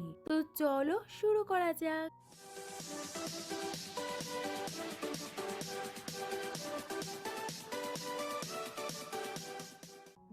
তো চলো শুরু করা যাক।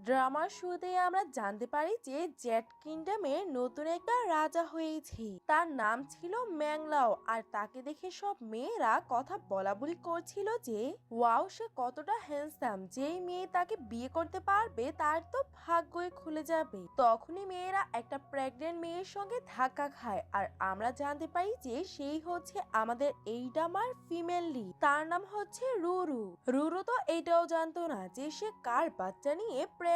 ড্রামার শুরুতে আমরা জানতে পারি যে জেড কিংডমের নতুন একটা রাজা হয়েছে। তার নাম ছিল ম্যাংলাও। আর তাকে দেখে সব মেয়েরা কথা বলা বলি করছিল যে ওয়াও, সে কতটা হ্যান্ডসাম, যেই মেয়ে তাকে বিয়ে করতে পারবে তার তো ভাগ্যই খুলে যাবে। তখনই মেয়েরা একটা প্রেগনেন্ট মেয়ের সঙ্গে ধাক্কা খায়। আর আমরা জানতে পারি যে সেই হচ্ছে আমাদের এই ড্রামার ফিমেল লিড। তার নাম হচ্ছে রুরু। রুরু তো এটাও জানতো না যে সে কার বাচ্চা নিয়ে প্রেগনেন্ট।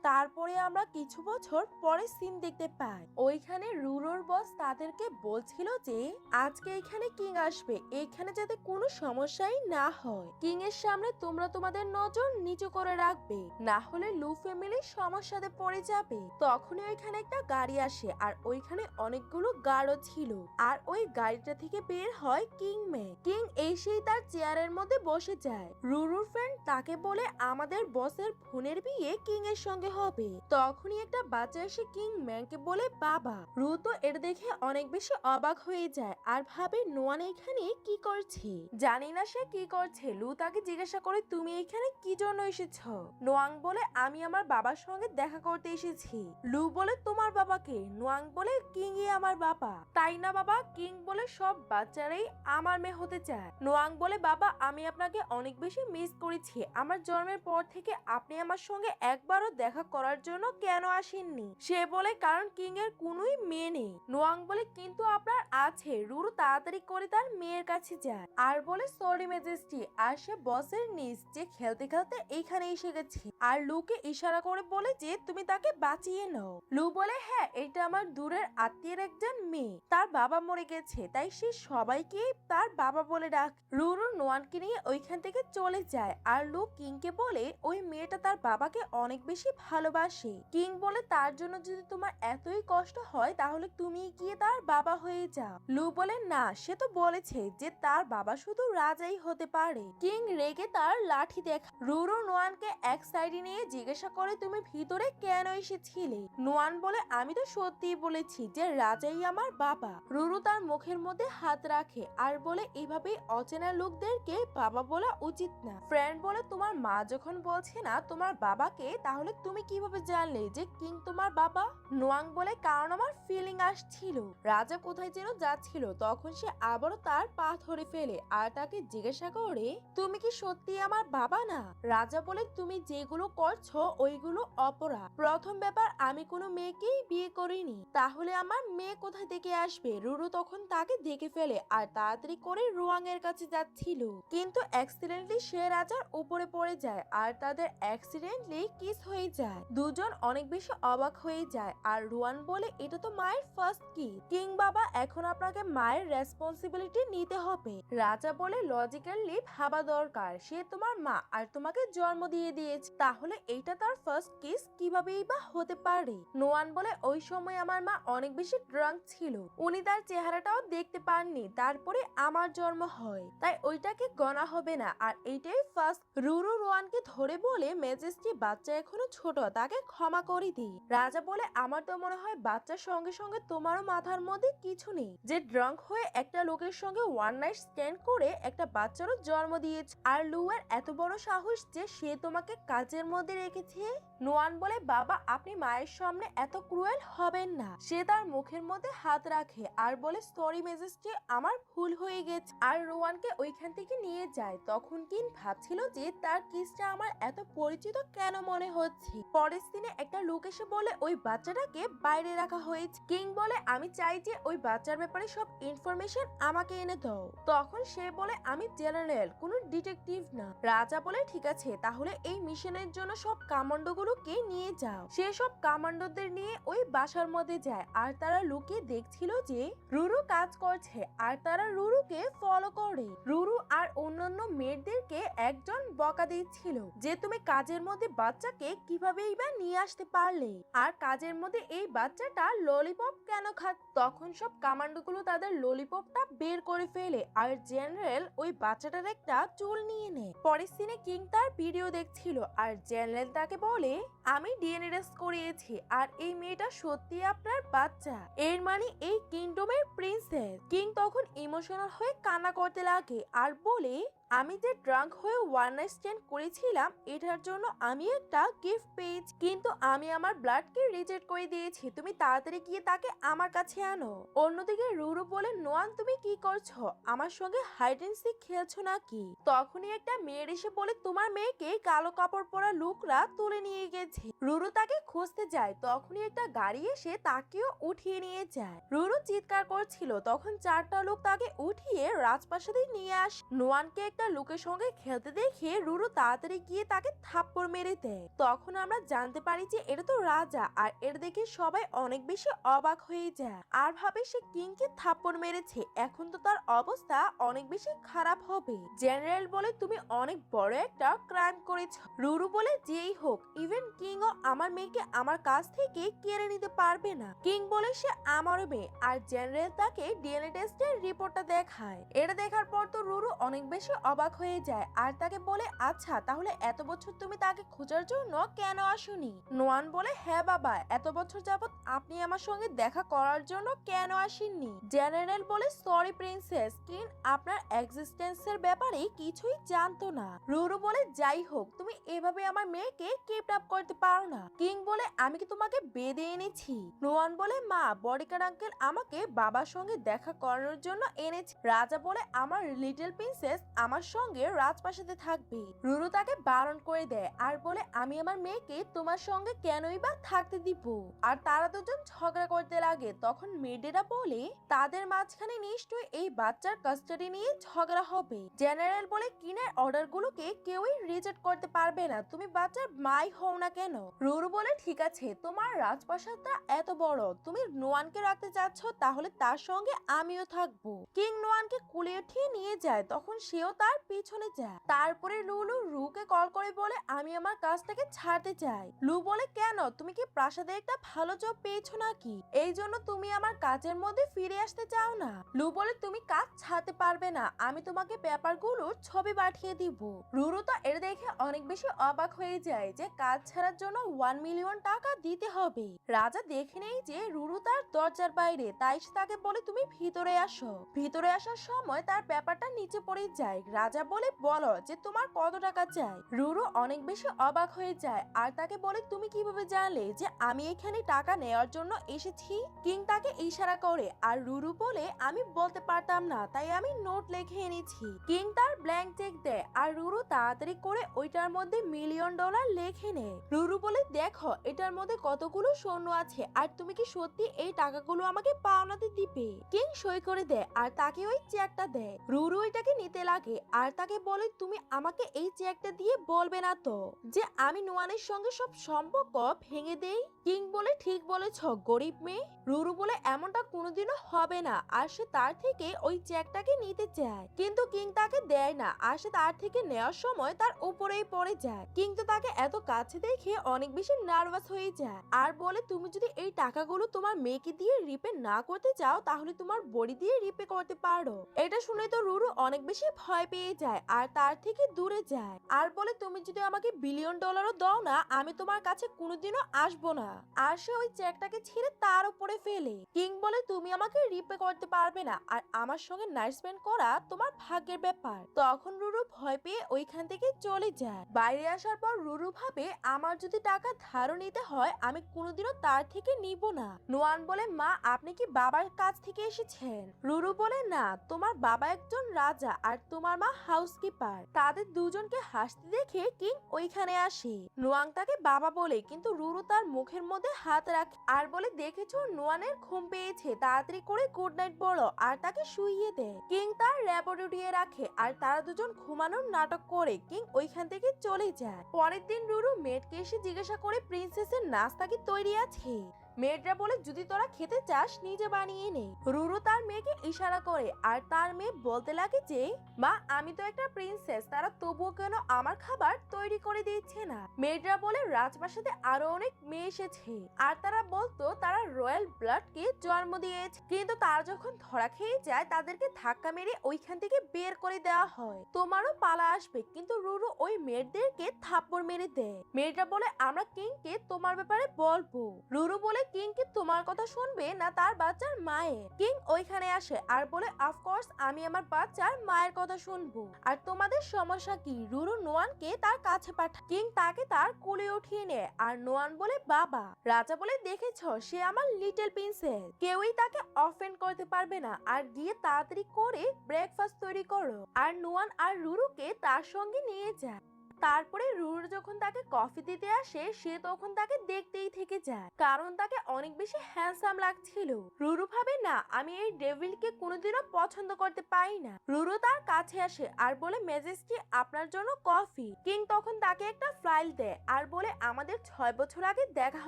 তারপরে আমরা কিছু বছর পরে সিন দেখতে পাই, ওইখানে রুরুর বস তাদেরকে বলছিল যে আজকে এখানে কিং আসবে, এখানে যাতে কোনো সমস্যাই না হয়। কিং এর সামনে তোমরা তোমাদের নজর নিচু করে রাখবে, না হলে লু ফ্যামিলি সমস্যাতে পড়ে যাবে। তখনই ওইখানে একটা গাড়ি আসে আর ওইখানে অনেকগুলো গার্ডও ছিল। আর ওই গাড়িটা থেকে বের হয় কিং মে। কিং এসেই তার চেয়ারের মধ্যে বসে যায়। রুরুর ফ্রেন্ড তাকে বলে আমাদের বসের বোনের বিয়ে কিং এর সঙ্গে হবে। তখনই একটা বাচ্চা এসে কিং ম্যানকে বলে বাবা। রু তো এটা দেখে অনেক বেশি অবাক হয়ে যায় আর ভাবে নোয়ান এখানে কি করছে। জানি না সে কি করছে। লু তাকে জিজ্ঞাসা করে তুমি এখানে কি জন্য এসেছ? নোয়াং বলে আমি আমার বাবার সঙ্গে দেখা করতে এসেছি। লু বলে তোমার বাবাকে? নোয়াং বলে কিং ই আমার বাবা। তাই না বাবা? কিং বলে সব বাচ্চারাই আমার মেয়ে হতে চায়। নোয়াং বলে বাবা আমি আপনাকে অনেক বেশি মিস করেছি। আমার জন্মের পর থেকে আপনি আমার সঙ্গে একবারও দেখা করার জন্য কেন আসেননি? সে বলে কারণ কিং এর কোনোই মেয়ে নেই। নোয়াং বলে কিন্তু আপনার আছে। রুরু তাড়াতাড়ি করে তার মেয়ের কাছে যায় আর বলে সরি ম্যাজেস্টি। আর সে বসের নিজ যে খেলতে খেলতে এইখানে এসে গেছে। আর লুকে ইশারা করে বলে যে তুমি তাকে বাঁচিয়ে নাও। লু বলে হ্যাঁ, এটা আমার দূরের আত্মীয়ের একজন মেয়ে, তার বাবা মরে গেছে, তাই সে সবাইকে তার বাবা বলে ডাক। রুরু নোয়ানকে নিয়ে ওইখান থেকে চলে যায় আর লু কিংকে বলে ওই মেয়েটা তার বাবাকে অনেক বেশি ভালোবাসে। কিং বলে তার জন্য যদি তোমার এতই কষ্ট হয় তাহলে তুমি গিয়ে তার বাবা হয়ে যাও। লু বলে না, সে তো বলেছে যে তার বাবা শুধু রাজাই হতে পারে। কিং রেগে তার লাঠি দেখা। রুরু নোয়ানকে এক সাইডে নিয়ে জিজ্ঞাসা করে তুমি ভিতরে কেন এসেছিলে? নোয়ান বলে আমি তো সত্যিই বলেছি যে রাজাই আমার বাবা। রুরু তার মুখের মধ্যে হাত রাখে আর বলে এভাবে অচেনা লোকদেরকে বাবা বলা উচিত না। ফ্রেন্ড বলে তোমার মা যখন বলছে না তোমার বাবাকে, তাহলে তুমি কিভাবে জানলে যে কিং তোমার বাবা? নোয়াং বলে কারণ আমার ফিলিং আসছিল। রাজা কোথায় যেন যাচ্ছিল, তখন সে আবারও তার পা ধরে ফেলে আর তাকে জিজ্ঞাসা করে তুমি কি সত্যি আমার বাবা না? রাজা বলে তুমি যেগুলো করছো ওইগুলো অপরাধ। প্রথম ব্যাপার আমি কোনো মেয়েকেই বিয়ে করিনি, তাহলে আমার মেয়ে কোথায় থেকে আসবে? রুরু তখন তাকে দেখে ফেলে আর তাড়াতাড়ি করে রুয়াং এর কাছে যাচ্ছিল, কিন্তু অ্যাক্সিডেন্টলি সে রাজার উপরে পড়ে যায় আর তাদের অ্যাক্সিডেন্টলি কিস হয়ে যায়। দুজন অনেক বেশি অবাক হয়ে যায় আর রুয়ান বলে এটা তো মায়ের ফার্স্ট কিস। কিং বাবা এখন আপনাকে মায়ের রেসপন্সিবিলিটি নিতে হবে। রাজা বলে লজিক্যালি ভাবা দরকার, সে তোমার মা আর তোমাকে জন্ম দিয়ে দিয়েছে, তাহলে এইটা তার ফার্স্ট কিস কিভাবেই বা হতে পারে? নোয়ান বলে ওই সময় আমার মা অনেক বেশি ড্রাঙ্ক ছিল, উনি তার চেহারাটাও দেখতে পাননি, তারপরে আমার জন্ম হয়, তাই ওইটাকে গণা হবে না। আর এইটাই ফার্স্ট। রুরু রোয়ানকে ধরে বলে মেজেস্টি বাচ্চা এখনো ছোট, তাকে ক্ষমা করে দিই। রাজা বলে আমার তো মনে হয় বাচ্চার সঙ্গে সঙ্গে তোমারও মাথার মধ্যে কিছু নেই, যে ড্রাঙ্ক হয়ে একটা লোকের সঙ্গে ওয়ান নাইট স্ট্যান্ড করে একটা বাচ্চারও জন্ম দিয়েছে। আর লুয়ের এত বড় সাহস যে সে তোমাকে কাজের মধ্যে রেখেছে। নোয়ান বলে বাবা আপনি মায়ের সামনে এত ক্রুয়েল হবেন না। সে তার মুখের মধ্যে হাত রাখে আর বলে সরি মেজেস্টি, আমার ভুল হয়ে গেছে। আর রোয়ানকে ওইখান থেকে নিয়ে যায়। তখন কিন ভাবছিল যে তার কিসটা আমার এত পরিচিত কেন মনে হচ্ছে। পরের দিনে একটা লোক এসে বলে ওই বাচ্চাটাকে বাইরে রাখা হয়েছে। কিং বলে আমি চাই যে ওই বাচ্চার ব্যাপারে সব ইনফরমেশন আমাকে এনে দাও। তখন সে বলে আমি জেনারেল, কোনো ডিটেকটিভ না। রাজা বলে ঠিক আছে, তাহলে এই মিশনের জন্য সব কামান্ডো গুলোকে নিয়ে যাও। সে সব কামান্ডোদের নিয়ে ওই বাসার মধ্যে যায় আর তারা লুকিয়ে দেখছিল যে রুরু কাজ করছে আর তারা রুরুকে ফলো করে। রুরু আর অন্যান্য মেয়েদেরকে একজন বকা দিচ্ছিল যে তুমি কাজের মধ্যে বাচ্চাকে কিভাবেই বা নিয়ে আসতে পারলে, আর কাজের মধ্যে এই বাচ্চাটা ললিপপ কেন খায়। তখন সব কামান্ডো পান্ডুগুলো তাদের ললিপপটা বের করে ফেলে আর জেনারেল ওই বাচ্চাটার একটা চুল নিয়ে নেয়। পরের সিনে কিং তার ভিডিও দেখছিল আর জেনারেল তাকে বলে, আমি ডিএনএ টেস্ট করিয়েছি আর এই মেয়েটা সত্যি আপনার বাচ্চা, এর মানে এই কিংডমের প্রিন্সেস। কিং তখন ইমোশনাল হয়ে কান্না করতে লাগে আর বলে, আমি যে ড্রাঙ্ক হয়ে ওয়ান নাইট স্ট্যান্ড করেছিলাম এটার জন্য আমি একটা গিফট পেয়েছি, কিন্তু আমি আমার ব্লাডকে রিজেক্ট করে দিয়েছি। তুমি তাড়াতাড়ি গিয়ে তাকে আমার কাছে আনো। অন্যদিকে রুরু বলে, নোয়ান তুমি কি করছো, আমার সঙ্গে হাইড এন্ড সিক খেলছো নাকি? তখনই একটা মেয়ের এসে বলে, তোমার মেয়েকে কালো কাপড় পরা লোকরা তুলে নিয়ে গেছে। রুরু তাকে খুঁজতে যায়, তখনই একটা গাড়ি এসে তাকেও উঠিয়ে নিয়ে যায়। রুরু চিৎকার করছিল, তখন চারটা লোক তাকে উঠিয়ে রাজপ্রাসাদে নিয়ে আসে। নোয়ানকে একটা লোকের সঙ্গে খেলতে দেখে রুরু তাড়াতাড়ি গিয়ে তাকে থাপ্পড় মেরে দেয়। তখন আমরা জানতে পারি যে এটা তো রাজা, আর এটা দেখে সবাই অনেক বেশি অবাক হয়ে যায় আর ভাবে সে কিংকে থাপ্পড় মেরেছে, এখন তো তার অবস্থা অনেক বেশি খারাপ হবে। জেনারেল বলে, তুমি অনেক বড় একটা ক্রাইম করেছ। রুরু বলে, যেই হোক ইভেন কিং ও আমার মেয়েকে আমার কাছ থেকে কেড়ে নিতে পারবে না। কিং বলে, সে আমার মেয়ে। আর জেনারেল তাকে ডিএনএ টেস্টের রিপোর্টটা দেখায়। এটা দেখার পর তো রুরু অনেক বেশি অবাক হয়ে যায় আর তাকে বলে, আচ্ছা তাহলে এত বছর তুমি তাকে খোঁজার জন্য কেন আসোনি? নোয়ান বলে, হ্যাঁ বাবা, এত বছর যাবত আপনি আমার সঙ্গে দেখা করার জন্য কেন আসেননি? জেনারেল বলে, সরি প্রিন্সেস, কিং আপনার এক্সিস্টেন্সের ব্যাপারে কিছুই জানতো না। রুরু বলে, যাই হোক তুমি এভাবে আমার মেয়েকে কিডন্যাপ করতে পারো না। কিং বলে, আমি কি তোমাকে বেঁধে এনেছি? নোয়ান বলে, মা বডিগার্ড আঙ্কেল আমাকে বাবার সঙ্গে দেখা করানোর জন্য এনেছে। রাজা বলে, আমার লিটল প্রিন্সেস আমার সঙ্গে রাজপ্রাসাদে থাকবে। রুরু তাকে বারণ করে দেয় আর বলে, আমি আমার মেয়েকে তোমার সঙ্গে কেনই বা থাকতে দিব? আর তারা দুজন ঝগড়া করতে লাগে। তখন মেয়েরা বলে, তাদের মাঝখানে নিশ্চয়ই এই বাচ্চার কাস্টাডি নিয়ে ঝগড়া হবে। জেনারেল বলে, কিনের অর্ডার গুলোকে কেউই রিজেক্ট করতে পারবে না, তুমি বাচ্চার মাই হও না কেন? রুরু বলে, ঠিক আছে তোমার রাজপ্রাসাদটা এত বড়, তুমি নোয়ানকে রাখতে চাচ্ছ, তাহলে তার সঙ্গে আমিও থাকবো। কিং নোয়ানকে কুলে উঠিয়ে নিয়ে যায়, তখন সেও তার পিছনে যায়। তারপরে লুলু রুকে কল করে বলে, আমি আমার কাজটাকে ছাড়তে চাই। লু বলে, কেন, তুমি কি প্রাসাদে একটা ভালো জব পেয়েছো নাকি, এই জন্য তুমি আমার কাজের মধ্যে ফিরে আসতে চাও না? লু বলে, তুমি কাজ ছাড়তে পারবে না, আমি তোমাকে পেপারগুলোর ছবি পাঠিয়ে দিব। রুরু তো এর দেখে অনেক বেশি অবাক হয়ে যায় যে কাজ ছাড়ার জন্য 1 মিলিয়ন টাকা দিতে হবে। রাজা দেখে নেই যে রুরু তার দরজার বাইরে, তাই সে তাকে বলে, তুমি ভিতরে আসো। ভিতরে আসার সময় তার পেপারটা নিচে পড়ে যায়। রাজা বলে, বলো যে তোমার কত টাকা চাই? রুরু অনেক বেশি অবাক হয়ে যায় আর তাকে বলে, তুমি কিভাবে জানলে যে আমি এখানে টাকা নেওয়ার জন্য এসেছি? কিং তাকে ইশারা করে আর রুরু বলে, আমি বলতে পারতাম না তাই আমি নোট লিখে এনেছি। কিং তার ব্ল্যাঙ্ক চেক দেয় আর রুরু তাড়াতাড়ি করে ওইটার মধ্যে $1,000,000 লিখে নেয়। রুরু বলে, দেখো এটার মধ্যে কতগুলো স্বর্ণ আছে, আর তুমি কি সত্যি এই টাকাগুলো আমাকে পাওনাতে দিবে? কিং সই করে দেয় আর তাকে ওই চেকটা দেয়। রুরু এটাকে নিতে লাগে আর তাকে বলে, তুমি আমাকে এই চেকটা দিয়ে বলবে না তো যে আমি নোয়ানের সঙ্গে সব সম্পর্ক ভেঙে দেই? কিং বলে, ঠিক বলেছ গরিব মেয়ে। রুরু বলে, এমনটা কোনোদিনও হবে না। আর সে তার থেকে ওই চেকটাকে নিতে চায়, কিন্তু কিং তাকে দেয় না আর সে তার থেকে নেওয়ার সময় তার উপরেই পড়ে যায়। কিং তো তাকে এত কাছে দেখে অনেক বেশি নার্ভাস হয়ে যায় আর বলে, তুমি যদি এই টাকাগুলো তোমার মেয়েকে দিয়ে রিপে না করতে চাও তাহলে তোমার বডি দিয়ে রিপে করতে পারো। এটা শুনে তো রুরু অনেক বেশি ভয় পেয়ে যায় আর তার থেকে দূরে যায় আর বলে, তুমি যদি আমাকে $1,000,000,000ও দাও না, আমি তোমার কাছে কোনোদিনও আসবো না। আর সে ওই চেকটাকে ছিঁড়ে তার উপরে ফেলে। কিং বলে, তুমি আমাকে রিপে করতে পারবে না আর আমার সঙ্গে নাইট স্পেন্ড করা তোমার ভাগ্যের ব্যাপার। তখন রুরু ভয় পেয়ে ওইখান থেকে চলে যায়। বাইরে আসার পর রুরু ভাবে, আমার যদি টাকা ধারও নিতে হয় আমি কোনোদিনও তার থেকে নিব না। নোয়ান বলে, মা আপনি কি বাবার কাছ থেকে এসেছেন? রুরু বলে, না, তোমার বাবা একজন রাজা আর তোমার মা হাউসকিপার। তাদের দুজনকে হাসতে দেখে কিং ওইখানে আসে। নোয়াং তাকে বাবা বলে, কিন্তু রুরু তার মুখের মধ্যে হাত রাখে আর বলে, দেখেছো নোয়ানের ঘুম পেয়েছে, তাড়াতাড়ি করে গুড নাইট বলো আর তাকে শুইয়ে দেয়। কিং তার র্যাপট উঠিয়ে রাখে আর তারা দুজন ঘুমানোর নাটক করে কিং ওইখান থেকে চলে যায়। পরের দিন রুরু মেডকে এসে জিজ্ঞাসা করে, প্রিন্সেসের নাস্তা কি তৈরি আছে? মেয়েটা বলে যদি তোরা খেতে চাস নিজে বানিয়ে নে। রুরু তার মেয়েকে ইশারা করে আর তার মেয়ে বলতে লাগে যে মা আমি তো একটা প্রিন্সেস, তারা তবুও কেন আমার খাবার তৈরি করে দিচ্ছে না। মেয়েটা বলে রাজপ্রাসাদে আরো অনেক মেয়ে এসেছে আর তারা বলতো তারা রয়্যাল ব্লাডকে জন্ম দিয়েছে, কিন্তু তারা যখন ধরা খেয়ে যায় তাদেরকে ধাক্কা মেরে ওইখান থেকে বের করে দেওয়া হয়। তোমারও পালা আসবে। কিন্তু রুরু ওই মেয়েদেরকে থাপ্পড় মেরে দেয়। মেয়েটা বলে আমরা কিংকে তোমার ব্যাপারে বলবো। রুরু বলে কিং কি তোমার কথা শুনবে না তার বাচ্চার মায়ের? কিং ওইখানে আসে আর বলে অফকোর্স আমি আমার বাচ্চার মায়ের কথা শুনবো। আর তোমাদের সমস্যা কি? রুরু নোয়ানকে তার কাছে পাঠায়। কিং তাকে তার কোলে উঠিয়ে নেয় আর নোয়ান বলে বাবা। রাজা বলে দেখেছ সে আমার লিটল প্রিন্সেস, কেউই তাকে অফেন্ড করতে পারবে না। আর গিয়ে তাড়াতাড়ি করে ব্রেকফাস্ট তৈরি করো। আর নোয়ান আর রুরুকে তার সঙ্গে নিয়ে যায়। তারপরে রুরু যখন তাকে কফি দিতে আসে সে তখন তাকে দেখতেই থেকে যায়, কারণ তাকে অনেক বেশি হ্যান্ডসাম লাগছিল। রুরু ভাবে না আমি এই ডেভিলকে কোনোদিনও পছন্দ করতে পারি না। রুরু তার কাছে আসে আর বলে মেজেস্টি আপনার জন্য কফি। কিং তখন তাকে একটা ফাইল দেয় আর বলে আমাদের 6 বছর আগে দেখা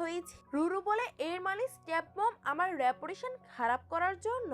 হয়েছে। রুরু বলে এর মানে স্টেপ মম আমার রেপুটেশন খারাপ করার জন্য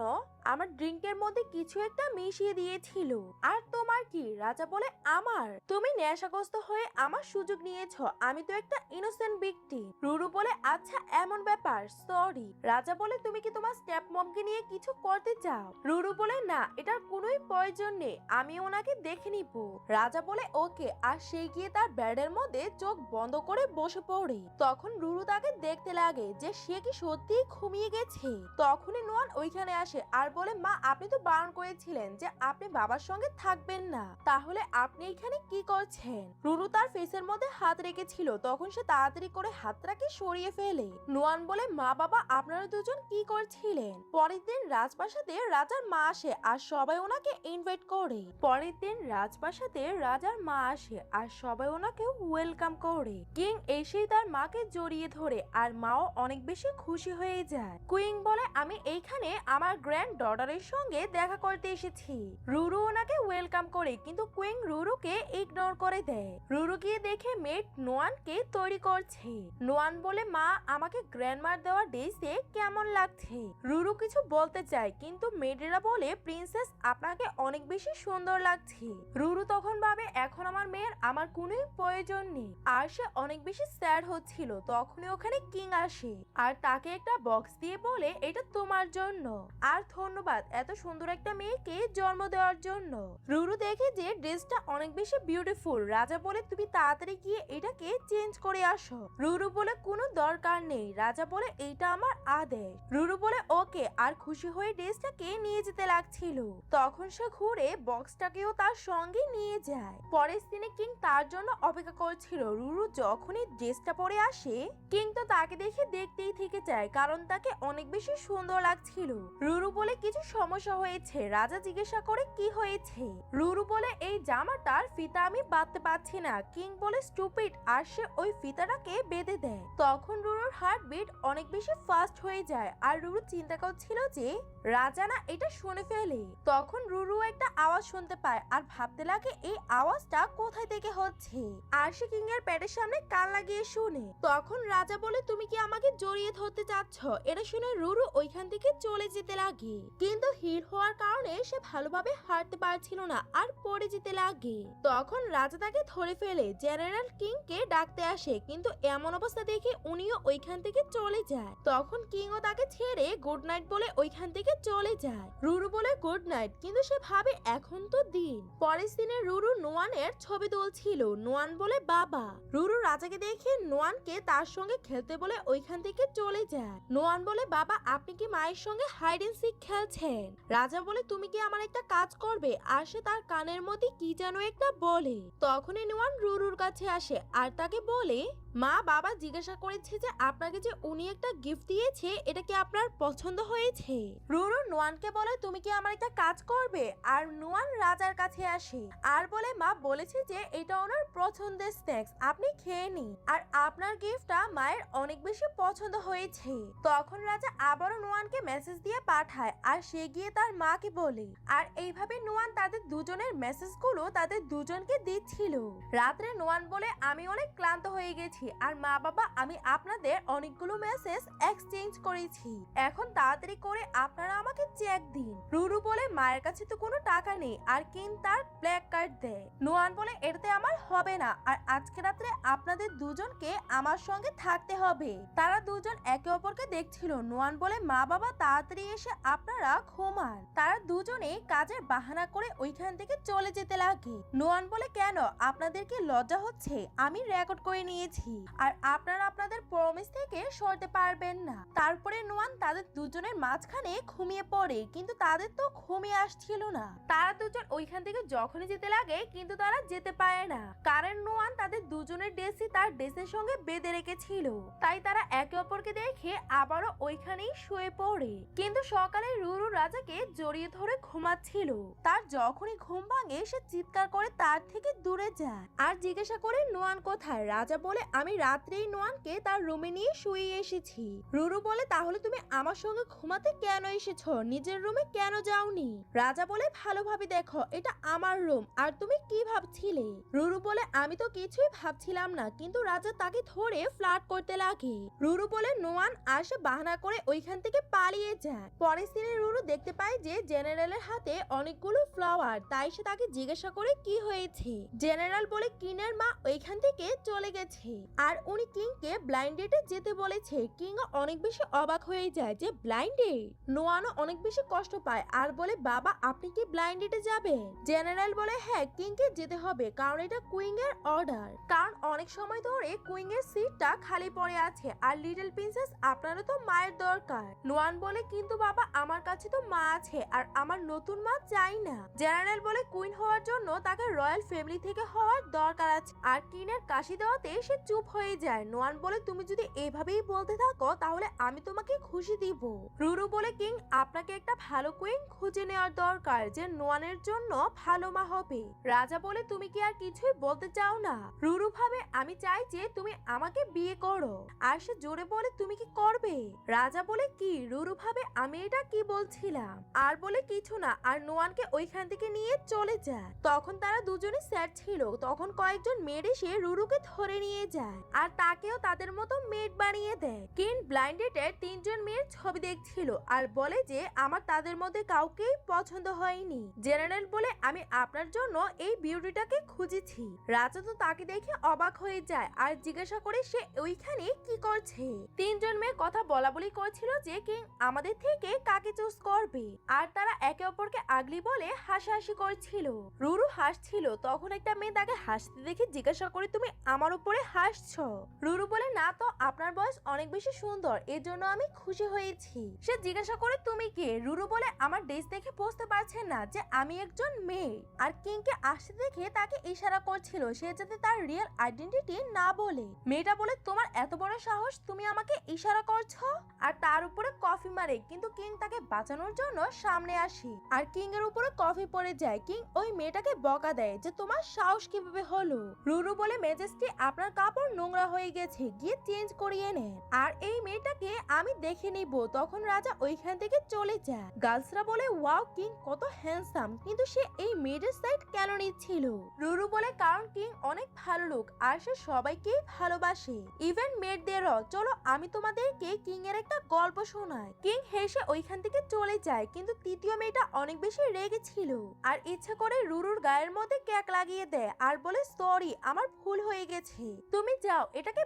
আমার ড্রিঙ্কের মধ্যে কিছু একটা মিশিয়ে দিয়েছিল। আর তোমার কি? রাজা বলে আমার। তুমি নেশাগ্রস্ত হয়ে আমার সুযোগ নিয়েছো, আমি তো একটা ইনোসেন্ট ভিকটিম। রুরু বলে আচ্ছা এমন ব্যাপার, সরি। রাজা বলে তুমি কি তোমার স্টেপ মমকে নিয়ে কিছু করতে চাও? রুরু বলে না এটার কোনোই প্রয়োজন নেই, আমি ওনাকে দেখে নিব। রাজা বলে ওকে। আর সে গিয়ে তার বেডের মধ্যে চোখ বন্ধ করে বসে পড়ে। তখন রুরু তাকে দেখতে লাগে যে সে কি সত্যি ঘুমিয়ে গেছে। তখনই নোয়ান ওইখানে আসে আর বলে মা আপনি তো বারণ করেছিলেন যে আপনি বাবার সঙ্গে থাকবেন না, তাহলে আপনি এখানে কি করছেন? রুরু তার ফেসের মধ্যে হাত রেখেছিল, তখন সে তাড়াতাড়ি করে হাতটাকে সরিয়ে ফেলে। নোয়ান বলে মা বাবা আপনারা দুজন কি করছিলেন? পরের দিন রাজপ্রাসাদে রাজার মা আসে আর সবাই ওনাকে ইনভাইট করে। পরের দিন রাজপ্রাসাদে রাজার মা আসে আর সবাই ওনাকে ওয়েলকাম করে। কিং এসেই তার মাকে জড়িয়ে ধরে আর মাও অনেক বেশি খুশি হয়ে যায়। কুইং বলে আমি এইখানে আমার গ্র্যান্ড ডটারের সঙ্গে দেখা করতে এসেছি। রুরু ওনাকে ওয়েলকাম করে কিন্তু কুইং রুরুকে ইগনোর করে দেয়। রুরু গিয়ে দেখে মেট নোয়ানকে তৈরি করছে। নোয়ান বলে মা আমাকে গ্র্যান্ডমার দেওয়া ড্রেসে কেমন লাগছে? রুরু কিছু বলতে চায় কিন্তু মেয়েরা বলে প্রিন্সেস আপনাকে অনেক বেশি সুন্দর লাগছে। রুরু তখন ভাবে এখন আমার মেয়ের আমার কোনো প্রয়োজন নেই। আর সে অনেক বেশি স্যাড হচ্ছিল। তখনই ওখানে কিং আসে আর তাকে একটা বক্স দিয়ে বলে এটা তোমার জন্য, আর ধন্যবাদ এত সুন্দর একটা মেয়েকে জন্ম দেওয়ার জন্য। রুরু দেখে যে ড্রেসটা অনেক বেশি বিউটিফুল। রাজা বলে তুমি তাড়াতাড়ি গিয়ে এটাকে চেঞ্জ করে আসো। রুরু বলে কোনো দরকার নেই। রাজা বলে এইটা আমার আদেশ। রুরু বলে ওকে আর খুশি হয়ে ড্রেসটাকে নিয়ে যেতে লাগছিল। তখন সে ঘুরে বক্সটাকেও তার সঙ্গে নিয়ে যায়। পরের দিনে কিং তার জন্য অপেক্ষা করছিল। রুরু যখনই ড্রেসটা পরে আসে কিং তো তাকে দেখে দেখতেই থেকে যায়, কারণ তাকে অনেক বেশি সুন্দর লাগছিল। রুরু বলে কিছু সমস্যা হয়েছে। রাজা জিজ্ঞাসা করে কি হয়েছে? রুরু বলে এই জামাটার ফিতা আমি বাঁধতে পারছি না। কিং বলে স্টুপিড, আর সে ওই ফিতাটাকে বেঁধে দেয়। তখন রুরুর হার্টবিট অনেক বেশি ফাস্ট হয়ে যায় আর রুরু চিন্তা করছিল যে রাজা না এটা শুনে ফেলে। তখন রুরু একটা আওয়াজ শুনতে পায় আর ভাবতে লাগে এই আওয়াজটা কোথায় থেকে হচ্ছে। আর সে কিং এর পেটের সামনে কান লাগিয়ে শুনে। তখন রাজা বলে তুমি কি আমাকে জড়িয়ে ধরতে চাচ্ছ? এটা শুনে রুরু ওইখান থেকে চলে যেতে লাগে, কিন্তু হিট হওয়ার কারণে সে ভালোভাবে হাঁটতে পারছিল না আর পড়ে যেতে লাগে। তখন রাজা তাকে ধরে ফেলে জেনারেল কিং কে ডাকতে আসে, কিন্তু এমন অবস্থা দেখে উনিও ওইখান থেকে চলে যায়। তখন কিংও তাকে ছেড়ে গুড নাইট বলে ওইখান থেকে চলে যায়। রুরু বলে গুড নাইট, কিন্তু সে ভাবে এখন তো দিন। পরের দিনে রুরু নোয়ানের ছবি তুলছিল। নোয়ান বলে বাবা। রুরু রাজাকে দেখে নোয়ানকে তার সঙ্গে খেলতে বলে ওইখান থেকে চলে যায়। নোয়ান বলে বাবা আপনি কি মায়ের সঙ্গে হাইড এন্ড সিক খেলছেন? রাজা বলে তুমি কি আমার একটা কাজ করবে? আর সে তার কানের মধ্যে কি যেন একটা বলে। তখনই নোয়ান রুরুর কাছে আসে আর তাকে বলে মা বাবা জিজ্ঞাসা করেছে যে আপনাকে যে উনি একটা গিফট দিয়েছে এটা কি আপনার পছন্দ হয়েছে? রুরু নোয়ানকে বলে তুমি কি আমার একটা কাজ করবে? আর নোয়ান রাজার কাছে আসে আর বলে মা বলেছে যে এটা ওনার পছন্দের স্ন্যাক্স, আপনি খেয়ে নিন। আর আপনার গিফটটা মায়ের অনেক বেশি পছন্দ হয়েছে। তখন রাজা আবারও নোয়ানকে মেসেজ দিয়ে পাঠায় আর সে গিয়ে তার মাকে বলে। আর এইভাবে নোয়ান তাদের দুজনের মেসেজগুলো তাদের দুজনকে দিচ্ছিল। রাত্রে নোয়ান বলে আমি অনেক ক্লান্ত হয়ে গেছি আর মা বাবা আমি আপনাদের অনেকগুলো মেসেজ এক্সচেঞ্জ করেছি, এখন তাড়াতাড়ি করে আপনারা আমাকে চেক দিন। রুরু বলে মায়ের কাছে তো কোনো টাকা নেই আর কিন তার ব্ল্যাক কার্ড দেয়। নোয়ান বলে এটাতে আমার হবে না আর আজকে রাত্রে আপনাদের দুজনকে আমার সঙ্গে থাকতে হবে। তারা দুজন একে অপরকে দেখছিল। নোয়ান বলে মা বাবা তাড়াতাড়ি এসে আপনারা ঘুমান। তারা দুজনে কাজের বাহানা করে ওইখান থেকে চলে যেতে লাগে। নোয়ান বলে কেন আপনাদের কি লজ্জা হচ্ছে? আমি রেকর্ড করে নিয়েছি আর আপনারা আপনাদের প্রমিস থেকে সরতে পারবেন না। তারপরে নোয়ান তাদের দুজনের মাঝখানে ঘুমিয়ে পড়ে, কিন্তু তাদের তো ঘুমিয়ে আসছিল না। তারা দুজন ওইখান থেকে যখনই যেতে লাগে কিন্তু তারা যেতে পারে না, কারণ নোয়ান তাদের দুজনের ড্রেসই তার ড্রেসের সঙ্গে বেঁধে রেখেছিল। তাই তারা একে অপরকে দেখে আবারও ওইখানেই শুয়ে পড়ে। কিন্তু সকালে রুরু রাজাকে জড়িয়ে ধরে ঘুমাচ্ছিল। তার যখনই ঘুম ভাঙে সে চিৎকার করে তার থেকে দূরে যায় আর জিজ্ঞাসা করে নোয়ান কোথায়। রাজা বলে আমি রাত্রেই নোয়ানকে তার রুমে নিয়ে শুয়ে এসেছি। রুরু বলে তাহলে তুমি আমার সঙ্গে ঘুমাতে কেন এসেছো, নিজের রুমে কেন যাওনি? রাজা বলে ভালোভাবে দেখো এটা আমার রুম আর তুমি কি ভাবছিলে? রুরু বলে আমি তো কিছুই ভাবছিলাম না, কিন্তু রাজা তাকে ধরে ফ্লার্ট করতে লাগে। রুরু বলে নোয়ান আসে বাহানা করে ওইখান থেকে পালিয়ে যায়। পরের দিনে রুরু দেখতে পায় যে জেনারেলের হাতে অনেকগুলো ফ্লাওয়ার, তাই সে তাকে জিজ্ঞাসা করে কি হয়েছে। জেনারেল বলে কিনের মা ওইখান থেকে চলে গেছে আর উনি কিংকে ব্লাইন্ড ডেটে যেতে বলেছে। কিং অনেক বেশি অবাক হয়ে যায় যে ব্লাইন্ড ডেট। নোয়ানও অনেক বেশি কষ্ট পায় আর বলে বাবা আপনি কি ব্লাইন্ড ডেটে যাবেন? জেনারেল বলে হ্যাঁ কিংকে যেতে হবে, কারণ এটা কুইং এর অর্ডার, কারণ অনেক সময় ধরে কুইং এর সিটটা খালি পড়ে আছে আর লিটল প্রিন্সেস আপনারও তো মায়ের দরকার। নোয়ান বলে কিন্তু বাবা আমার কাছে তো মা আছে আর আমার নতুন মা চাই না। জেনারেল বলে কুইন হওয়ার জন্য তাকে রয়্যাল ফ্যামিলি থেকে হওয়ার দরকার আছে। আর কিনের কাশি দেওয়াতে সে চুপ হয়ে যায়। নোয়ান বলে তুমি যদি এভাবেই বলতে থাকো তাহলে আমি তোমাকে খুশি দিব। রুরু বলে কিং আপনাকে একটা ভালো কুইন খুঁজে নেওয়ার দরকার যে নোয়ানের জন্য ভালো মা হবে। রাজা বলে তুমি কি আর কিছুই বলতে চাও না? রুরু ভাবে আমি চাই যে তুমি আমাকে বিয়ে করো, আর সে জোরে বলে তুমি কি করবে? রাজা বলে কি? রুরু ভাবে আমি এটা কি বলছিলাম, আর বলে কিছু না, আর নোয়ানকে ওইখান থেকে নিয়ে চলে যায়। তখন তারা দুজনে স্যাড ছিল। তখন কয়েকজন মেয়ের এসে রুরুকে ধরে নিয়ে যায় আর তাকেও তাদের মতো মেড বানিয়ে দেয়। কিন ব্লাইন্ড ডেটের তিনজন মেয়ের ছবি দেখছিল আর বলে যে আমার তাদের মধ্যে কাউকেই পছন্দ হয়নি। জেনারেল বলে আমি আপনার জন্য এই বিউটিটাকে খুঁজেছি। রাজা তো তাকে দেখে অবাক হয়ে যায় আর জিজ্ঞাসা করে সে ওইখানে কি করছে। তিনজন মেয়ে কথা বলা বলি করছিল যে কিং আমাদের থেকে কাকে চুজ করবে, আর তারা একে অপরকে আগলি বলে হাসাহাসি করছিল। রুরু হাসছিল। তখন একটা মেয়ে তাকে হাসতে দেখে জিজ্ঞাসা করে তুমি আমার উপরে হাসছো? রুরু বলে না তো, আপনার বয়স অনেক বেশি সুন্দর, এর জন্য আমি খুশি হয়েছি। সে জিজ্ঞাসা করে তুমি কে? রুরু বলে আমার ড্রেস দেখে বুঝতে পারছেন না যে আমি একজন মেয়ে? আর কিংকে আসতে দেখে তাকে ইশারা করছিল সে যাতে তার রিয়েল আইডেন্টিটি না বলে। মেয়েটা বলে তোমার এত বড় সাহস, তুমি আমাকে ইশারা করছো? আর তার উপরে কফি মারে, কিন্তু কিং তাকে বাঁচানোর জন্য সামনে আসে আর কিং এর উপরে কফি পড়ে যায়। কিং ওই মেয়েটাকে বকা দেয় যে তোমার সাহস কিভাবে হলো। রুরু বলে মেজেস্টি আপনার কাপড় নোংরা হয়ে গেছে, গিয়ে চেঞ্জ করিয়ে নেন, আর এই মেয়েটাকে আমি দেখে নিব। তখন রাজা ওইখান থেকে চলে যায়। গার্লসরা বলে ওয়াও কিং কত হ্যান্ডসাম, কিন্তু সে এই মেয়েদের সাইড কেন নিচ্ছিল? রুরু বলে কারণ কিং অনেক ভালো লোক আর সে সবাইকে ভালোবাসে, ইভেন মেয়েদেরও। চলো আমি তোমাদেরকে কিং এর একটা গল্প শোনাই। কিং হেসে ওইখান থেকে চলে যায়, কিন্তু তৃতীয় মেয়েটা অনেক বেশি রেগে ছিল আর ইচ্ছে করে রুরুর গায়ের মধ্যে কেক লাগিয়ে দেয় আর বলে সরি আমার ভুল হয়ে গেছে, তুমি যাও এটাকে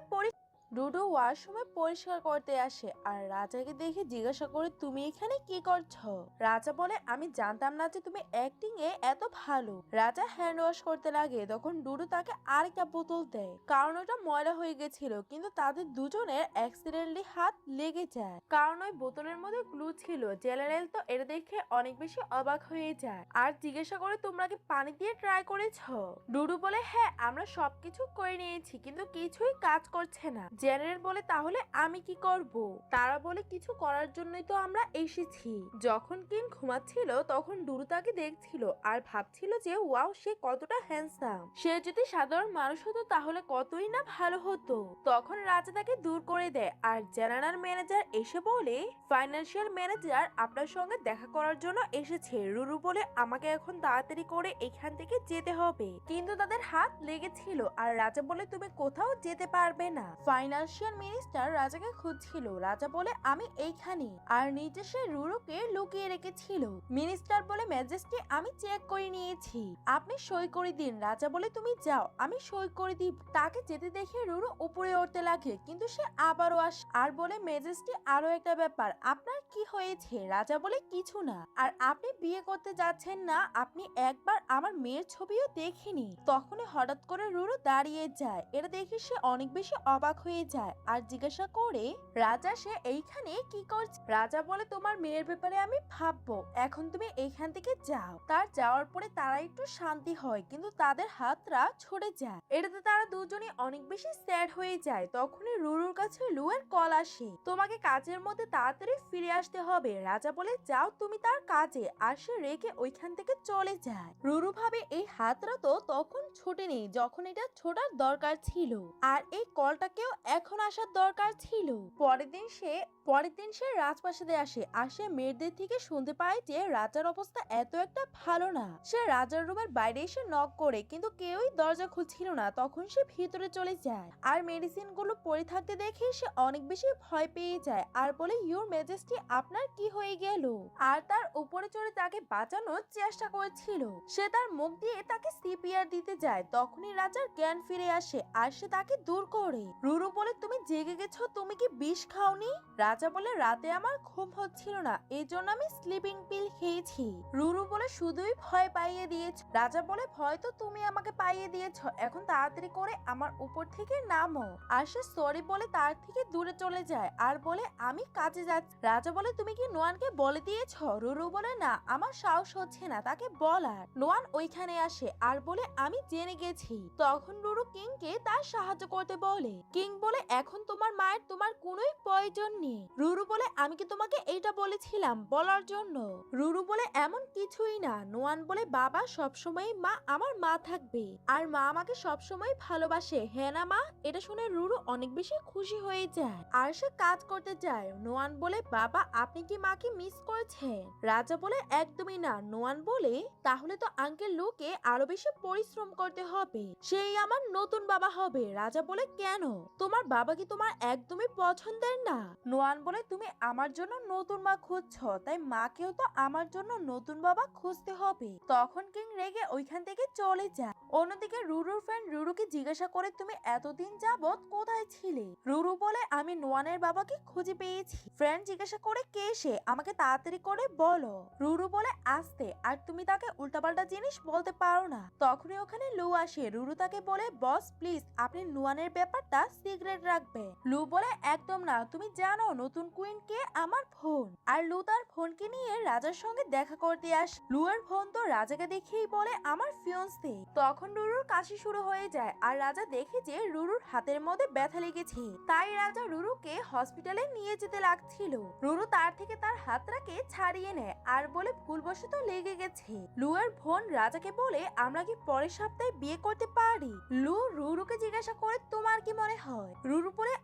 রুডু ওয়াশরুমে পরিষ্কার করতে আসে আর রাজাকে দেখে জিজ্ঞাসা করে তুমি এখানে কি করছো? রাজা বলে আমি জানতাম না যে তুমি অ্যাক্টিং এ এত ভালো। রাজা হ্যান্ড ওয়াশ করতে লাগে, তখন ডুডু তাকে আরেকটা বোতল দেয় কারণ ওটা ময়লা হয়ে গেছিল, কিন্তু তাদের দুজনের অ্যাক্সিডেন্টলি হাত লেগে যায় কারণ ওই বোতলের মধ্যে গ্লু ছিল। জেনারেল তো এটা দেখে অনেক বেশি অবাক হয়ে যায় আর জিজ্ঞাসা করে তোমরা কি পানি দিয়ে ট্রাই করেছো? ডুডু বলে হ্যাঁ আমরা সবকিছু করে নিয়েছি কিন্তু কিছুই কাজ করছে না। জেনারেল বলে তাহলে আমি কি করব? তারা বলে কিছু করার জন্যই তো আমরা এসেছি। যখন কিং ঘুমাচ্ছিল তখন ডুরু তাকে দেখছিল আর ভাবছিল যে ওয়াও সে কতটা হ্যান্ডসাম। সে যদি সাধারণ মানুষ হতো তাহলে কতই না ভালো হতো। তখন রাজা তাকে দূর করে দেয় আর জেনারেল ম্যানেজার এসে বলে ফাইন্যান্সিয়াল ম্যানেজার আপনার সঙ্গে দেখা করার জন্য এসেছে। রুরু বলে আমাকে এখন তাড়াতাড়ি করে এখান থেকে যেতে হবে, কিন্তু তাদের হাত লেগেছিল আর রাজা বলে তুমি কোথাও যেতে পারবে না। ফাইন্যান্সিয়াল মিনিস্টার রাজাকে খুঁজছিল। রাজা বলে আমি এইখানে, আর নিচে সে রুরুকে লুকিয়ে রেখেছিল। মিনিস্টার বলে ম্যাজেস্টি আমি চেক করে নিয়েছি, আপনি সই করে দিন। রাজা বলে তুমি যাও, আমি সই করে দিব। তাকে যেতে দেখে রুরু উপরে উঠতে লাগে, কিন্তু সে আবারও আসে আর বলে ম্যাজেস্টি আরো একটা ব্যাপার, আপনার কি হয়েছে? রাজা বলে কিছু না। আর আপনি বিয়ে করতে যাচ্ছেন না, আপনি একবার আমার মেয়ের ছবিও দেখিনি। তখনই হঠাৎ করে রুরু দাঁড়িয়ে যায়। এটা দেখে সে অনেক বেশি অবাক হয়ে যায় আর জিজ্ঞাসা করে রাজা সে এইখানে কি করছে? রাজা বলে তোমার মেয়ের ব্যাপারে আমি ভাববো, এখন তুমি এইখান থেকে যাও। তার যাওয়ার পরে তারা একটু শান্তি হয়, কিন্তু তাদের হাতরা ছড়ে যায়। এটাতে তারা দুজনই অনেক বেশি স্যাড হয়ে যায়। তখনই রুরুর কাছে লুয়ের কল আসে, তোমাকে কাজের মধ্যে তাড়াতাড়ি ফিরে আসতে হবে। রাজা বলে যাও তুমি তার কাজে, আর সে রেখে ওইখান থেকে চলে যায়। রুরু ভাবে এই হাতরা তো তখন ছোটেনি যখন এটা ছোটার দরকার ছিল, আর এই কলটাকেও এখন আসার দরকার ছিল। পরের দিন সে রাজপ্রাসাদে আসে আর সে মেয়েদের থেকে শুনতে পায় যে রাজার অবস্থা এত একটা ভালো না। সে রাজার রুমের বাইরে এসে নক করে, কিন্তু কেউই দরজা খুলছিল না। তখন সে ভিতরে চলে যায় আর মেডিসিন গুলো পড়ে থাকতে দেখে সে অনেক বেশি ভয় পেয়ে যায় আর বলে ইউর ম্যাজেস্টি আপনার কি হয়ে গেল? আর তার উপরে চড়ে তাকে বাঁচানোর চেষ্টা করেছিল। সে তার মুখ দিয়ে তাকে সিপিআর দিতে যায়। তখনই রাজার জ্ঞান ফিরে আসে আর সে তাকে দূর করে। রুরু বলে তুমি জেগে গেছো, তুমি কি বিষ খাওনি? রাজা বলে রাতে আমার ঘুম হচ্ছিল না, এই জন্য আমি স্লিপিং পিল খেয়েছি। রুরু বলে শুধুই ভয় পাইয়ে দিয়েছ। রাজা বলে ভয় তো তুমি আমাকে পাইয়ে দিয়েছ, এখন তাড়াতাড়ি করে আমার উপর থেকে নামো। আর সে সরি বলে তার থেকে দূরে চলে যায় আর বলে আমি কাজে যাচ্ছি। রাজা বলে তুমি কি নোয়ানকে বলে দিয়েছ? রুরু বলে না, আমার সাহস হচ্ছে না তাকে বলার। নোয়ান ওইখানে আসে আর বলে আমি জেনে গেছি। তখন রুরু কিংকে তার সাহায্য করতে বলে। কিং বলে এখন তোমার মায়ের তোমার কোনোই প্রয়োজন নেই। রুরু বলে আমি কি তোমাকে এইটা বলেছিলাম বলার জন্য? রুরু বলে এমন কিছুই না। নোয়ান বলে বাবা সবসময় মা আমার মা থাকবে, আর মা আমাকে সবসময় ভালোবাসে, হ্যাঁ না মা? এটা শুনে রুরু অনেক বেশি খুশি হয়ে যায় আর সে কাজ করতে যায়। নোয়ান বলে বাবা আপনি কি মাকে মিস করেছেন? রাজা বলে একদমই না। নোয়ান বলে তাহলে তো আঙ্কেল লুকে আরো বেশি পরিশ্রম করতে হবে, সেই আমার নতুন বাবা হবে। রাজা বলে কেন, তোমার বাবা কি তোমার একদমই পছন্দের না? নোয়ান বলে তুমি আমার জন্য নতুন মা খুঁজছো, তাই মাকেও তো আমার জন্য নতুন বাবা খুঁজতে হবে। তখন কিং রেগে ওইখান থেকে চলে যায়। অন্যদিকে রুরুর ফ্রেন্ড রুরুকে জিজ্ঞাসা করে তুমি এতদিন যাবত কোথায় ছিলে? রুরু বলে আমি নোয়ানের বাবাকে খুঁজে পেয়েছি। ফ্রেন্ড জিজ্ঞাসা করে কে সে, আমাকে তাড়াতাড়ি করে বলো। রুরু বলে আসতে, আর তুমি তাকে উল্টাপাল্টা জিনিস বলতে পারো না। তখনই ওখানে লু আসে। রুরু তাকে বলে বস প্লিজ আপনি নোয়ানের ব্যাপারটা সিক্রেট রাখবে। লু বলে একদম না, তুমি জানো নতুন কুইন কে? আমার বোন। আর লু তার বোনকে নিয়ে রাজার সঙ্গে দেখা করতে আসে। লু এর বোন তো রাজাকে দেখেই বলে আমার ফিয়ন্সে। তখন রুরুর কাশি শুরু হয়ে যায় আর রাজা দেখে যে রুরুর হাতের মধ্যে ব্যথা লেগেছে, তাই রাজা রুরুকে হসপিটালে নিয়ে যেতে লাগছিল। রুরু তার থেকে তার হাতটাকে ছাড়িয়ে নেয় আর বলে ভুলবশত লেগে গেছে। লু এর বোন রাজাকে বলে আমরা কি পরের সপ্তাহে বিয়ে করতে পারি? লু রুরুকে জিজ্ঞাসা করে তোমার কি মনে হয়? রুরু বলে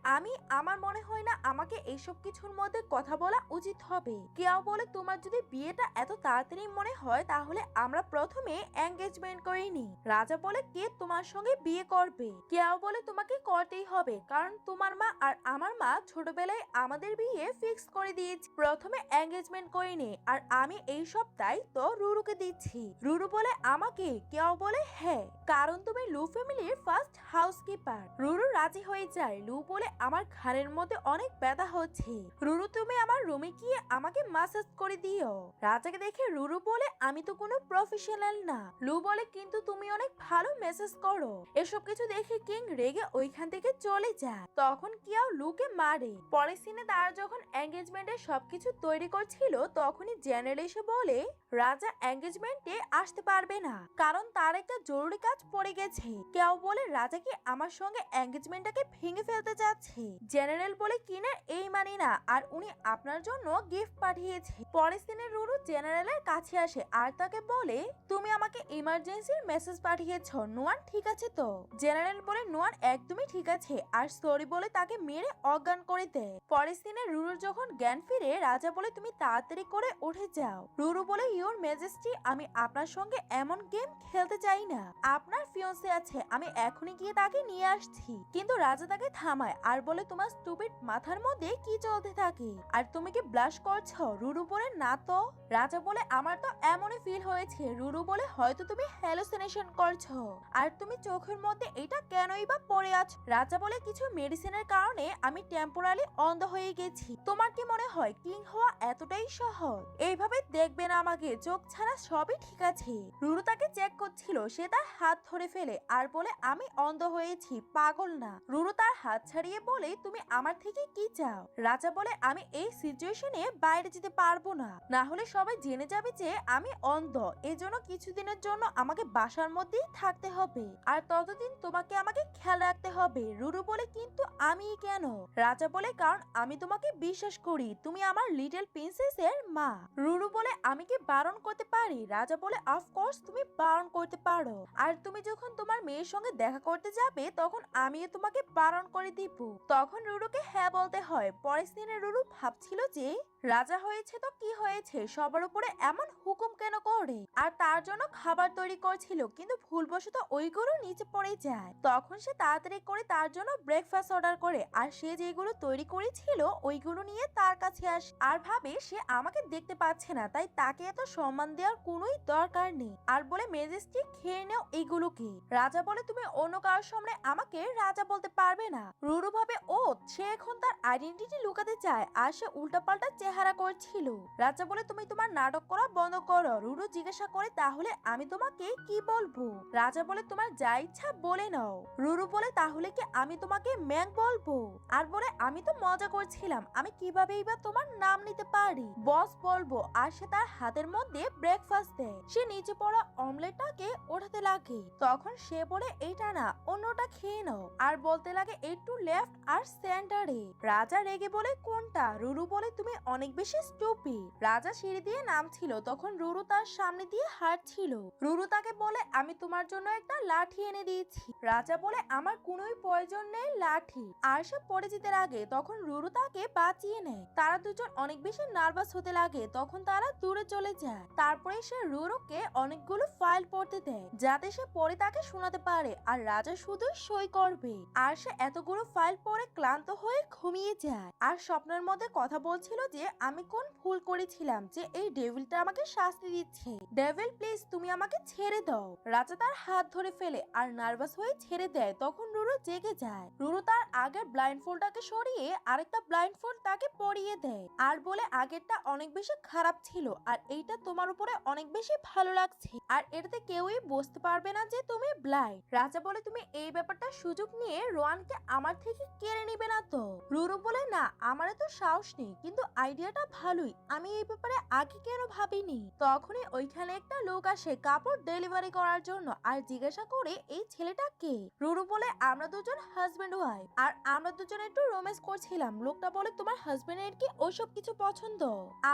আমার মনে হয় না আমাকে এইসব কিছুর মধ্যে কথা বলা উচিত হবে। কেউ বলে তোমার যদি বিয়েটা এত তাড়াতাড়ি মনে হয় তাহলে আমরা প্রথমে এঙ্গেজমেন্ট করে নি। রাজা বলে কে তোমার সঙ্গে বিয়ে করবে? কেউ বলে তোমাকে করতেই হবে, কারণ তোমার মা আর আমার মা ছোটবেলায় আমাদের বিয়ে ফিক্স করে দিয়েছে, প্রথমে এঙ্গেজমেন্ট করে নে, আর আমি এই সব দায়িত্ব রুরুকে দিচ্ছি। রুরু বলে আমাকে? কেউ বলে হ্যাঁ, কারণ তুমি লু ফ্যামিলির ফার্স্ট হাউসকিপার। রুরু রাজি হয়ে যায়। লু বলে আমার ঘাড়ের মধ্যে অনেক ব্যথা হচ্ছে, রুরু তুমি আমার রুমে গিয়ে আমাকে মাসাজ করে দিও। রাজা রাজাকে দেখে রুরু বলে আমি তো কোনো প্রফেশনাল না। লু বলে কিন্তু তুমি অনেক ভালো মেসেজ করো। এসব কিছু দেখে কিং রেগে ওইখান থেকে চলে যায়। তখন কিয়াও লুকে মারে। পরের সিনে তারা যখন এঙ্গেজমেন্টের সবকিছু তৈরি করছিল তখনই জেনারেল এসে বলে রাজা এঙ্গেজমেন্টে আসতে পারবে না, কারণ তার একটা জরুরি কাজ পড়ে গেছে। কেউ বলে রাজা কি আমার সঙ্গে এঙ্গেজমেন্টটাকে ভেঙে ফেলতে চাচ্ছে। জেনারেল বলে কিনা এই মানি না, আর উনি আপনার জন্য গিফট পাঠিয়েছে। পরের দিনে রুরু জেনারেলের কাছে আসে আর তাকে বলে তুমি আমাকে ইমার্জেন্সির মেসেজ পাঠিয়েছ, নোয়ান ঠিক আছে তো? জেনারেল বলে নোয়ান একদমই ঠিক আছে, আর সরি বলে তাকে মেরে অজ্ঞান করে দেয়। পরের দিনে রুরুর যখন জ্ঞান ফিরে রাজা বলে তুমি তাড়াতাড়ি করে উঠে যাও। রুরু বলে ইওর মেজেস্টি আমি আপনার সঙ্গে এমন গেম খেলতে চাই না, আপনার ফিয়ন্সে আছে, আমি এখনই গিয়ে তাকে নিয়ে আসছি। কিন্তু রাজা তাকে থামায় আর বলে তোমার স্টুপিড মাথার মধ্যে কি চলতে থাকে, আর তুমি কি ব্লাশ করছো? রুরু বলে না তো। রাজা বলে আমার তো এমনই ফিল হয়েছে। রুরু বলে হয়তো তুমি হ্যালুসিনেশন করছো, আর তুমি চোখের মধ্যে এটা কেনই বা পড়ে আছো? রাজা বলে কিছু মেডিসিনের কারণে আমি টেম্পোরালি অন্ধ হয়ে গেছি। তোমার কি মনে হয় কিং হওয়া এতটাই সহজ? এইভাবে দেখবে না আমাকে, চোখ ছাড়া সবই ঠিক আছে। রুরু তাকে চেক করছিল, সে তার হাত ধরে ফেলে আর বলে আমি অন্ধ হয়েছি, পাগল না। রুরু তার হাত ছাড়িয়ে বলে তুমি আমার থেকে কি চাও? রাজা বলে আমি এই সিচুয়েশনে বাইরে যেতে পারবো না, না হলে সবাই জেনে যাবে যে আমি অন্ধ। এজন্য কিছুদিনের জন্য আমাকে বাসার মধ্যেই থাকতে হবে, আর ততদিন তোমাকে আমাকে খেয়াল রাখতে হবে। রুরু বলে কিন্তু আমি কেন? রাজা বলে কারণ আমি তোমাকে বিশ্বাস করি, তুমি আমার লিটল প্রিন্সেসের মা। রুরু বলে আমি কি বারণ করতে পারি? রাজা বলে অফকোর্স তুমি বারণ করতে পারো, আর তুমি যখন তোমার মেয়ের সঙ্গে দেখা করতে যাবে তখন আমিও তোমাকে বারণ করে দিব। তখন রুরুকে হ্যাঁ বলতে হয়। পরের দিনে রুরু ভাবছিল যে রাজা হয়েছে তো কি হয়েছে, সবার উপরে এমন হুকুম কেন করে, আর তার জন্য খাবার তৈরি করছিল, কিন্তু ভুলবশত ওইগুলো নিচে পড়ে যায়। তখন সে তাড়াতাড়ি করে তার জন্য ব্রেকফাস্ট অর্ডার করে, আর সে যেগুলো তৈরি করেছিল ওইগুলো নিয়ে তার কাছে আসে আর ভাবে সে আমাকে দেখতে পাচ্ছে না, তাই তাকে এত সম্মান দেওয়ার কোনোই দরকার নেই, আর বলে মেজেস্টি খেয়ে নেও এইগুলোকে। রাজা বলে তুমি অন্য কারোর সামনে আমাকে রাজা বলতে পারবে না। রুরু ভাবে ও সে এখন তার আইডেন্টিটি লুকাতে চায়, আর সে উল্টাপাল্টা চেহারা করছিল। রাজা বলে তুমি তোমার নাটক করা বন্ধ করো। রুরু জিজ্ঞাসা করে তাহলে আমি তোমাকে কি বলবো? রাজা বলে তোমার যা ইচ্ছা বলে নাও। রুরু বলে তাহলে কি আমি তোমাকে ম্যাং বলবো? আর বলে আমি তো মজা করছিলাম, আমি কিভাবেই বা তোমার নাম নিতে পারি? বস বলবো। আর সে তার হাতের মধ্যে ব্রেকফাস্ট দেয়। সে নিচে পড়া অমলেটটাকে ওঠাতে লাগে। তখন সে বলে এইটা না, অন্যটা খেয়ে নাও, আর বলতে লাগে একটু লেফট আর সেন্টারে। রাজা রেগে বলে কোনটা? রুরু বলে তুমি অনেক বেশি স্টুপিড। রাজা সিঁড়ি দিয়ে নামছিল, তখন রুরু তার সামনে দিয়ে হাঁটছিল। রুরু তাকে বলে আমি তোমার জন্য একটা লাঠি এনে দিয়েছি। রাজা বলে আমার কোনোই প্রয়োজন নেই লাঠি, আর সে পড়ে যেতে লাগে। তখন রুরু তাকে বাঁচিয়ে নেয়। তারা দুজন অনেক বেশি নার্ভাস হতে লাগে, তখন তারা দূরে চলে যায়। তারপরে সে রুরুকে অনেকগুলো ফাইল পড়তে দেয় যাতে সে পরে তাকে শোনাতে পারে, আর রাজা শুধু সই করবে। আর সে এতগুলো ফাইল পড়ে ক্লান্ত হয়ে ঘুমিয়ে যায়, আর স্বপ্নের মধ্যে কথা বলছিল যে আমি কোন ভুল করেছিলাম যে এই ডেভিলটা আমাকে শাস্তি দিচ্ছে। ডেভিল প্লিজ তুমি আমাকে ছেড়ে দাও। রাজা তার হাত ধরে ফেলে আর নার্ভাস হয়ে ছেড়ে দেয়। তখন রুরু জেগে যায়। রুরু তার আগের ব্লাইন্ডফোল্ডটাকে সরিয়ে আরেকটা ব্লাইন্ডফোল্ড তাকে পরিয়ে দেয়, আর বলে আগেরটা অনেক বেশি খারাপ ছিল, আর এইটা তোমার উপরে অনেক বেশি ভালো লাগছে, আর এটাতে কেউই বুঝতে পারবে না যে তুমি ব্লাইন্ড। রাজা বলে তুমি এই ব্যাপারটা সুযোগ নিয়ে রোয়ানকে আমার থেকে কেড়ে নিবে না তো? রুরু বলে না, আমার তো সাহস নেই, কিন্তু আইডিয়াটা ভালোই, আমি এই ব্যাপারে আগে কেন ভাবিনি। তখনই ওইখানে একটা লোক আসে কাপড় ডেলিভারি করার জন্য, আর জিজ্ঞাসা করে এই ছেলেটা কে? রুরু বলে আমরা দুজন হাজবেন্ড ওয়াইফ, আর আমরা দুজন একটু রোম্যান্স করছিলাম। লোকটা বলে তোমার হাজবেন্ডের কি ওইসব কিছু পছন্দ?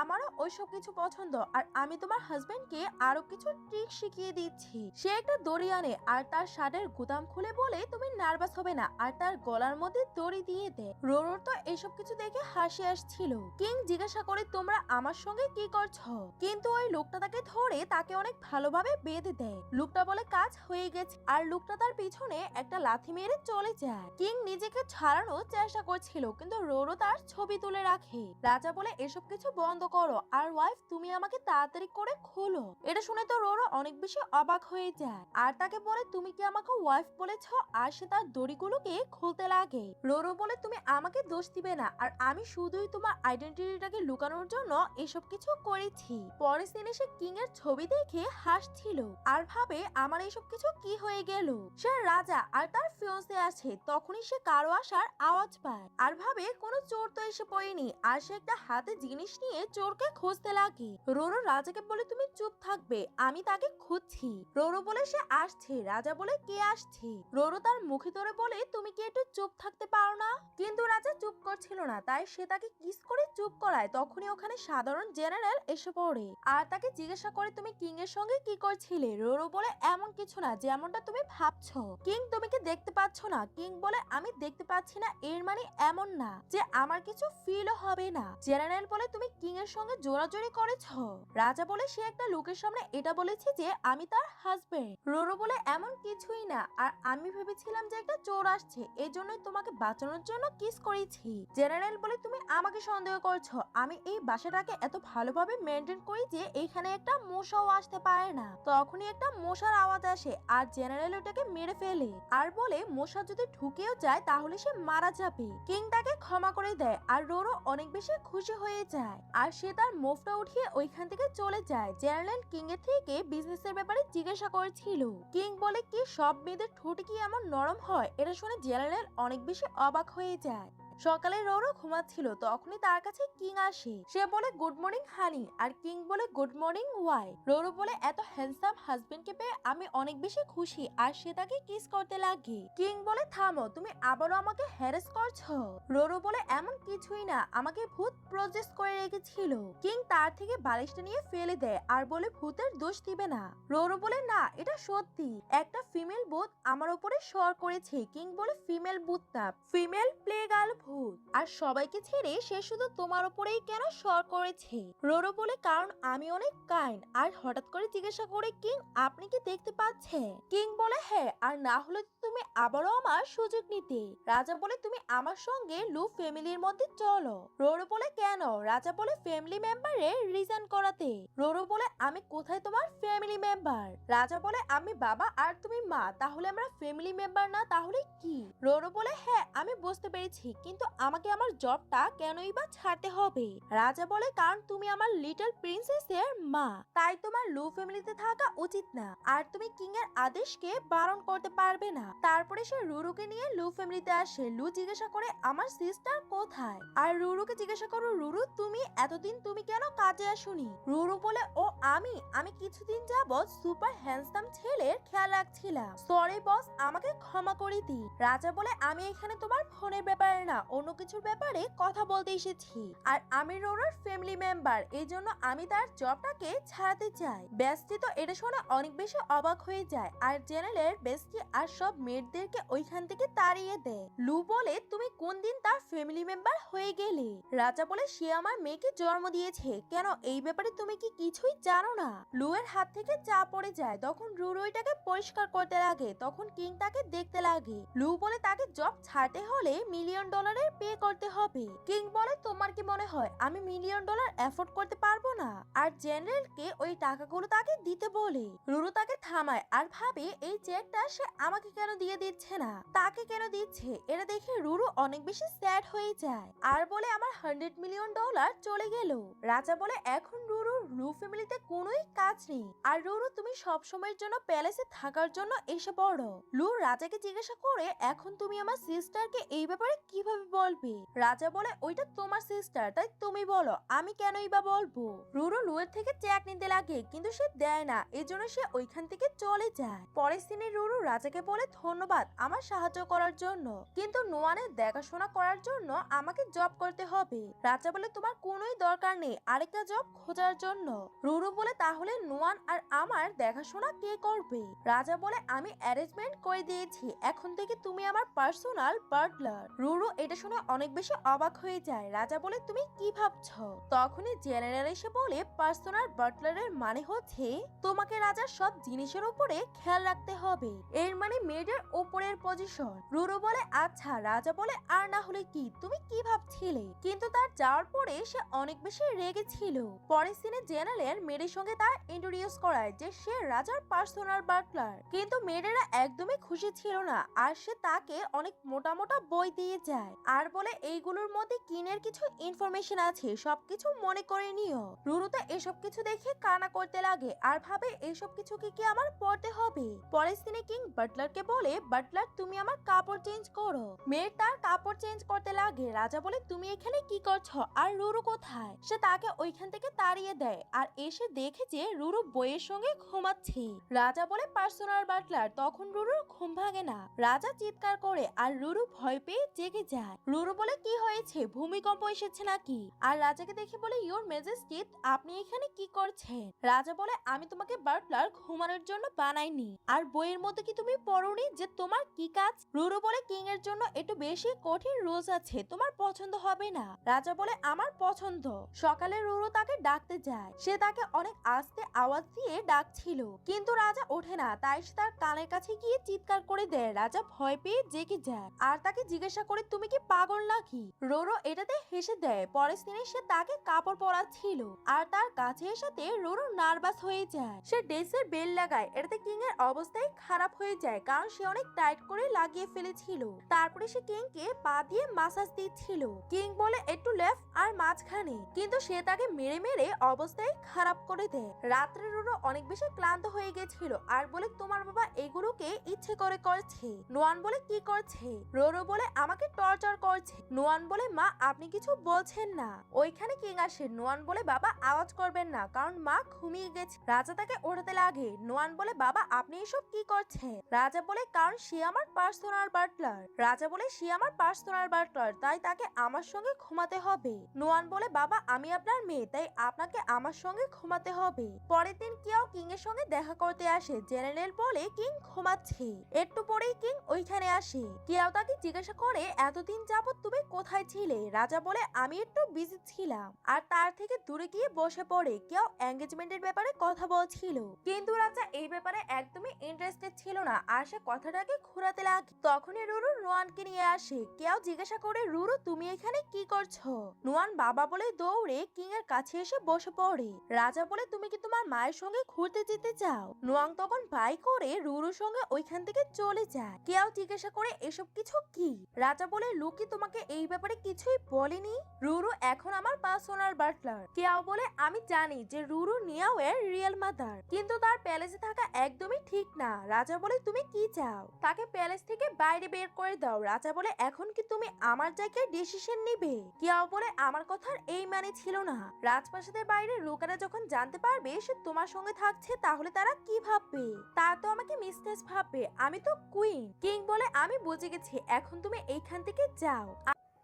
আমারও ওইসব কিছু পছন্দ, আর আমি তোমার হাজবেন্ডকে আরো কিছু ট্রিক শিখিয়ে দিচ্ছি। সে একটা দড়ি আনে আর তার শার্টের গুদাম খুলে বলে তুমি নার্ভাস হবে না, আর তার গলার মধ্যে দড়ি দিয়ে দেয়। রোরোর তো এসব কিছু দেখে হাসি আসছিল। কিং জিজ্ঞাসা করে তোমরা আমার সঙ্গে কি করছো, কিন্তু ওই লোকটা তাকে ধরে তাকে অনেক ভালোভাবে বেঁধে দেয়। লোকটা বলে কাজ হয়ে গেছে, আর লোকটা তার পিছনে একটা লাথি মেরে চলে যায়। কিং নিজেকে ছাড়ানোর চেষ্টা করছিল, কিন্তু রোরো তার ছবি তুলে রাখে। রাজা বলে এসব কিছু বন্ধ করো, আর ওয়াইফ তুমি আমাকে তাড়াতাড়ি করে খোলো। এটা শুনে তো রোরো অনেক বেশি অবাক হয়ে যায়, আর তাকে বলে তুমি কি আমাকে ওয়াইফ বলেছো? আর সে তার দড়িগুলোকে খুলতে লাগে। রোরো বলে তুমি আমাকে দোষ দিবে না, আর আমি শুধুই তোমার আইডেন্টিটি আইডেন্টিটিটাকে লুকানোর জন্য এসব কিছু করেছি। পরের সিনে সে কিং এর ছবি দেখে হাসছিল আর ভাবে আমার এসব কিছু কি হয়ে গেল। সে রাজা আর তার ফিয়ন্সে আছে, তখনই সে কারো আসার আওয়াজ পায় আর ভাবে কোনো চোর তো এসে পড়েনি। আর সে একটা হাতে জিনিস নিয়ে চোরকে খুঁজতে লাগে। রোরো রাজাকে বলে তুমি চুপ থাকবে, আমি তাকে খুঁজছি। রোরো বলে সে আসছে। রাজা বলে কে আসছে? রোরো তার মুখে ধরে বলে তুমি কি একটু চুপ থাকতে পারো না? কিন্তু রাজা চুপ করছিল না, তাই সে তাকে কিস করে চুপ করায়। তখনই ওখানে সাধারণ জেনারেল এসে পড়ে আর তাকে জিজ্ঞাসা করে তুমি কিং এর সঙ্গে কি করছিলে? রোরো বলে এমন কিছু না যেমনটা তুমি ভাবছো। কিং তুমি কি দেখতে পাচ্ছ না? কিং বলে আমি দেখতে পাচ্ছি না এর মানে এমন না যে আমার কিছু ফিলও হবে না। জেনারেল বলে তুমি কিং এর সঙ্গে জোরাজোরি করেছো? রাজা বলে সে একটা লোকের সামনে এটা বলেছে যে আমি তার হাজবেন্ড। রোরো বলে এমন কিছুই না, আর আমি ভেবেছিলাম যে একটা চোর আসছে, এই জন্যই তোমাকে বাঁচানোর জন্য কিস করেছি। জেনারেল বলে তুমি আমাকে সন্দেহ করছো? আমি এই বাসাটাকে এত ভালোভাবে মেনটেন করি যে এইখানে একটা মশাও আসতে পারে না। তখনই একটা মশার আওয়াজ আসে আর জেনারেল ওটাকে মেরে ফেলে আর বলে মশা যদি ঢুকেও যায় তাহলে সে মারা যাবে। কিং তাকে ক্ষমা করে দেয় আর রোরো অনেক বেশি খুশি হয়ে যায় আর সে তার মুভটা উঠিয়ে ওইখান থেকে চলে যায়। জেনারেল কিং এর থেকে বিজনেসের ব্যাপারে জিজ্ঞাসা করেছিল। কিং বলে কি সব মেয়েদের ঠোঁটে কি এমন নরম হয়? এটা শুনে জেনারেল অনেক বেশি অবাক হয়ে যায়। সকালে রোরো ঘুমাচ্ছিল, তখনই তার কাছে কিং আসে। সে বলে গুড মর্নিং হানি, আর কিং বলে গুড মর্নিং ওয়াই। রোরো বলে এত হ্যান্ডসাম হাজবেন্ডকে পেয়ে আমি অনেক বেশি খুশি, আর সে তাকে কিস করতে লাগে। কিং বলে থামো, তুমি আবারও আমাকে হ্যারাস করছো। রোরো বলে এমন কিছুই না, আমাকে ভূত প্রজেস করে রেখেছিল। কিং তার থেকে বালিশটা নিয়ে ফেলে দেয় আর বলে ভূতের দোষ দিবে না। রোরো বলে না, এটা সত্যি, একটা ফিমেল ভূত আমার উপরে সর করেছে। কিং বলে ফিমেল ভূত না, ফিমেল প্লে গার্ল ভূত, আর সবাইকে ছেড়ে সে শুধু তোমার উপরেই কেন সর করেছে? রোরো বলে কারণ আমি অনেক কাইন্ড। আর হঠাৎ করে জিজ্ঞাসা করে কিং আপনি কি দেখতে পাচ্ছেন? কিং বলে হ্যাঁ, আর না হলে তুমি আবারও আমার সুযোগ নিতে। রাজা বলে তুমি আমার সঙ্গে লু ফ্যামিলির মধ্যে চলো। রোরো বলে কেন? রাজা বলে ফ্যামিলি মেম্বারে রিজাইন করাতে। রোরো বলে আমি কোথায় তোমার ফ্যামিলি মেম্বার? রাজা বলে আমি বাবা আর তুমি মা, তাহলে আমরা ফ্যামিলি মেম্বার না, তাহলে কি? রোরো বলে হ্যাঁ আমি বুঝতে পেরেছি, কিন্তু আমাকে আমার জবটা কেনই বা ছাড়তে হবে? রাজা বলে কারণ তুমি আমার লিটল প্রিন্সেসের মা, তাই তোমার লু ফ্যামিলিতে থাকা উচিত না, আর তুমি কিং এর আদেশকে বারণ করতে পারবে না। তারপরে সে রুরুকে নিয়ে লু ফ্যামিলিতে আসে। লু জিজ্ঞাসা করে আমার সিস্টার কোথায়? আর রুরুকে জিজ্ঞাসা করো রুরু তুমি এতদিন তুমি কেন কাজে আসোনি? রুরু বলে ও আমি কিছুদিন যাবত সুপার হ্যান্ডসাম ছেলের খেয়াল রাখছিলাম, সরি বস, আমাকে ক্ষমা করে দি। রাজা বলে আমি এখানে তোমার ফোনের ব্যাপারে না, অন্য কিছুর ব্যাপারে কথা বলতে এসেছি, আর আমি রোরার ফ্যামিলি মেম্বার, এই জন্য আমি তার জবটাকে ছাড়াতে চাই। বেস্টি তো এটা শুনে অনেক বেশি অবাক হয়ে যায়, আর জেনারেল বেস্টি আর সব মেয়েদেরকে ওইখান থেকে তাড়িয়ে দেয়। লু বলে তুমি কোন দিন তার ফ্যামিলি মেম্বার হয়ে গেলে? রাজা বলে সে আমার মেয়েকে জন্ম দিয়েছে, কেন এই ব্যাপারে তুমি কি কিছুই জানো না? লু এর হাত থেকে চা পড়ে যায়, তখন রুরু এটাকে পরিষ্কার করতে লাগে, তখন কিং তাকে দেখতে লাগে। লু বলে তাকে জব ছাড়তে হলে $1,000,000 পে করতে হবে। কিং বলে তোমার কি মনে হয় আমি $1,000,000 এফোর্ড করতে পারবো না? আর জেনারেলকে ওই টাকাগুলো তাকে দিতে বলে। রুরু তাকে থামায় আর ভাবে এই চেকটা সে আমাকে কেন দিয়ে দিচ্ছে না, তাকে কেন দিচ্ছে। এটা দেখে রুরু অনেক বেশি স্যাড হয়ে যায় আর বলে আমার $100,000,000 চলে গেল। রাজা বলে এখন রুরু লু ফ্যামিলিতে কোনোই কাজ নেই, আর রুরু তুমি সব সময়ের জন্য প্যালেসে থাকার জন্য এসে পড়ো। লু রাজাকে জিজ্ঞাসা করে এখন তুমি আমার সিস্টারকে এই ব্যাপারে কিভাবে বলবে? রাজা বলে ওইটা তোমার সিস্টার, তাই তুমি বলো, আমি কেনই বা বলবো? রুরু লুয়ের থেকে চেক নিতে লাগে, কিন্তু সে দেয় না, এজন্য সে ওইখান থেকে চলে যায়। পরের দিনে রুরু রাজাকে বলে ধন্যবাদ আমার সাহায্য করার জন্য, কিন্তু নোয়ানের দেখাশোনা করার জন্য আমাকে জব করতে হবে। রাজা বলে তোমার কোনোই দরকার নেই আরেকটা জব খোঁজার জন্য। রুরু বলে তাহলে নোয়ান আর আমার দেখাশোনা কে করবে? রাজা বলে আমি অ্যারেঞ্জমেন্ট করে দিয়েছি, এখন থেকে তুমি আমার পার্সোনাল বাটলার। রুরু এটা শুনে অনেক বেশি অবাক হয়ে যায়। রাজা বলে তুমি কি ভাবছো? তখনই জেনারেল এসে বলে পার্সোনাল বাটলারের মানে হচ্ছে তোমাকে রাজার সব জিনিসের উপরে খেয়াল রাখতে হবে, এর মানে মেয়েদের উপরের পজিশন। রুরু বলে আচ্ছা। রাজা বলে আর না হলে কি, তুমি কি ভাবছিলে? কিন্তু তার যাওয়ার পরে সে অনেক বেশি রেগে ছিল। পরের সিনে জেনারেল মেয়েদের সঙ্গে তার ইন্ট্রোডিউস করায় যে সে রাজার পার্সোনাল বাটলার, কিন্তু মেয়েরা একদমই খুশি ছিল না, আর সে তাকে অনেক মোটা মোটা বই দিয়ে যায়। আর বলে এইগুলোর মধ্যে কিনের কিছু ইনফরমেশন আছে, সবকিছু মনে করে নিও। রুরু তো এসব কিছু দেখে কান্না করতে লাগে আর ভাবে এসব কিছু কি আমার পড়তে হবে। পরে সিনে কিং বাটলারকে বলে, বাটলার তুমি আমার কাপড় চেঞ্জ করো। মেয়ের তার কাপড় চেঞ্জ করতে লাগে। রাজা বলে, তুমি এখানে কি করছো আর রুরু কোথায়? সে তাকে ওইখান থেকে তাড়িয়ে দেয় আর এসে দেখে যে রুরু বইয়ের সঙ্গে ঘুমাচ্ছে। রাজা বলে, পার্সোনাল বাটলার। তখন রুরুর ঘুম ভাঙে না। রাজা চিৎকার করে আর রুরু ভয় পেয়ে জেগে যায়। রুরু বলে, কি হয়েছে, ভূমিকম্প এসেছে নাকি? আর রাজাকে দেখে বলে, ইওর মেজেস্টি আপনি এখানে কি করছেন? রাজা বলে, আমি তোমাকে বাটলার ঘুমানোর জন্য বানাইনি। আর বইয়ের মধ্যে কি তুমি পড়োনি যে তোমার কি কাজ? রুরু বলে, কিং এর জন্য একটু বেশি কঠিন রুলস আছে, তোমার পছন্দ হবে না। রাজা বলে, আমার পছন্দ। সকালে রুরু তাকে ডাকতে যায়। সে তাকে অনেক আস্তে আওয়াজ দিয়ে ডাকছিল, কিন্তু রাজা ওঠে না। তাই সে তার কানের কাছে গিয়ে চিৎকার করে দেয়। রাজা ভয় পেয়ে জেগে যায় আর তাকে জিজ্ঞাসা করে, তুমি কি পাগল নাকি? রুরু এটাতে হেসে দেয়। পরের দিনে সে তাকে কাপড় পরাচ্ছিল আর তার কাছে এসাতে রুরু নার্ভাস হয়ে যায়। সে ড্রেসের বেল লাগায়। এটাতে কিং এর অবস্থাই খারাপ হয়ে যায়, কারণ সে অনেক টাইট করে লাগিয়ে ফেলেছিল। তারপরে সে কিং কে পা দিয়ে মাসাজ দিচ্ছিল। কিং বলে, একটু লেফট আর মাঝখানে, কিন্তু সে তাকে মেরে মেরে অবস্থায় খারাপ করে দেয়। রাত্রে রুরু অনেক বেশি ক্লান্ত হয়ে গেছিল আর বলে, তোমার বাবা এগুলোকে ইচ্ছে করে করছে। নোয়ান বলে, কি করছে? রুরু বলে, আমাকে টর্চার করছে। নোয়ান বলে, মা আপনি কিছু বলছেন না। ওইখানে কিং আসে। নোয়ান বলে, বাবা আওয়াজ করবেন না, কারণ মা ঘুমিয়ে গেছে। রাজা তাকে ওঠাতে লাগে। নোয়ান বলে, বাবা আপনি এসব কি করছেন? রাজা বলে, কারণ সে আমার পার্সোনাল বাটলার। রাজা বলে, সে আমার পার্সোনাল বাটলার, তাই তাকে আমার সঙ্গে ঘুমাতে হবে। নোয়ান বলে, বাবা আমি আপনার মেয়ে, তাই আপনাকে আমার সঙ্গে ঘুমাতে হবে। পরের দিন কেউ কিং এর সঙ্গে দেখা করতে আসে। জেনারেল বলে, কিং ঘুমাচ্ছে। একটু পরেই কিং ওইখানে আসে। কেউ তাকে জিজ্ঞাসা করে, এতদিন যাবত তুমি কোথায় ছিলে? রাজা বলে, আমি একটু বিজি ছিলাম। আর তার থেকে দূরে গিয়ে বসে পড়ে। কেউ এঙ্গেজমেন্টের ব্যাপারে কথা বলছিল, কিন্তু রাজা এই ব্যাপারে একদমই ইন্টারেস্টেড ছিল না আর সে কথাটাকে ঘোরাতে লাগে। তখনই রুরু নোয়ানকে নিয়ে আসে। কেউ জিজ্ঞাসা করে, রুরু তুমি এখানে কি করছো? নোয়ান বাবা বলে দৌড়ে কিং এর কাছে এসে বসে পড়ে। রাজা বলে, তুমি কি তোমার মায়ের সঙ্গে ঘুরতে যেতে চাও? নোয়াং তখন বাই করে রুরুর সঙ্গে ওইখান থেকে চলে যায়। কেউ জিজ্ঞাসা করে, এসব কিছু কি? রাজা বলে, লুকি তোমাকে এই ব্যাপারে কিছুই বলেনি? রুরু এখন আমার পার্সোনাল বাটলার। কেউ বলে, আমি জানি যে রুরু নিয়াও এর রিয়েল মাদার, কিন্তু তার প্যালেসে থাকা একদমই ঠিক না। রাজা বলে, তুমি কি চাও? তাকে প্যালেস থেকে বাইরে বের করে দাও। রাজা বলে, এখন কি তুমি আমার জায়গায় ডিসিশন নিবে? কেউ বলে, আমার কথার এই মানে ছিল না। রাজপ্রাসাদের বাইরে লোকেরা যখন জানতে পারবে সে তোমার সঙ্গে থাকছে, তাহলে তারা কি ভাববে? তা তো আমাকে মিস্ট্রেস ভাববে, আমি তো কুইন। কিং বলে, আমি বুঝে গেছি, এখন তুমি এইখান থেকে যাও।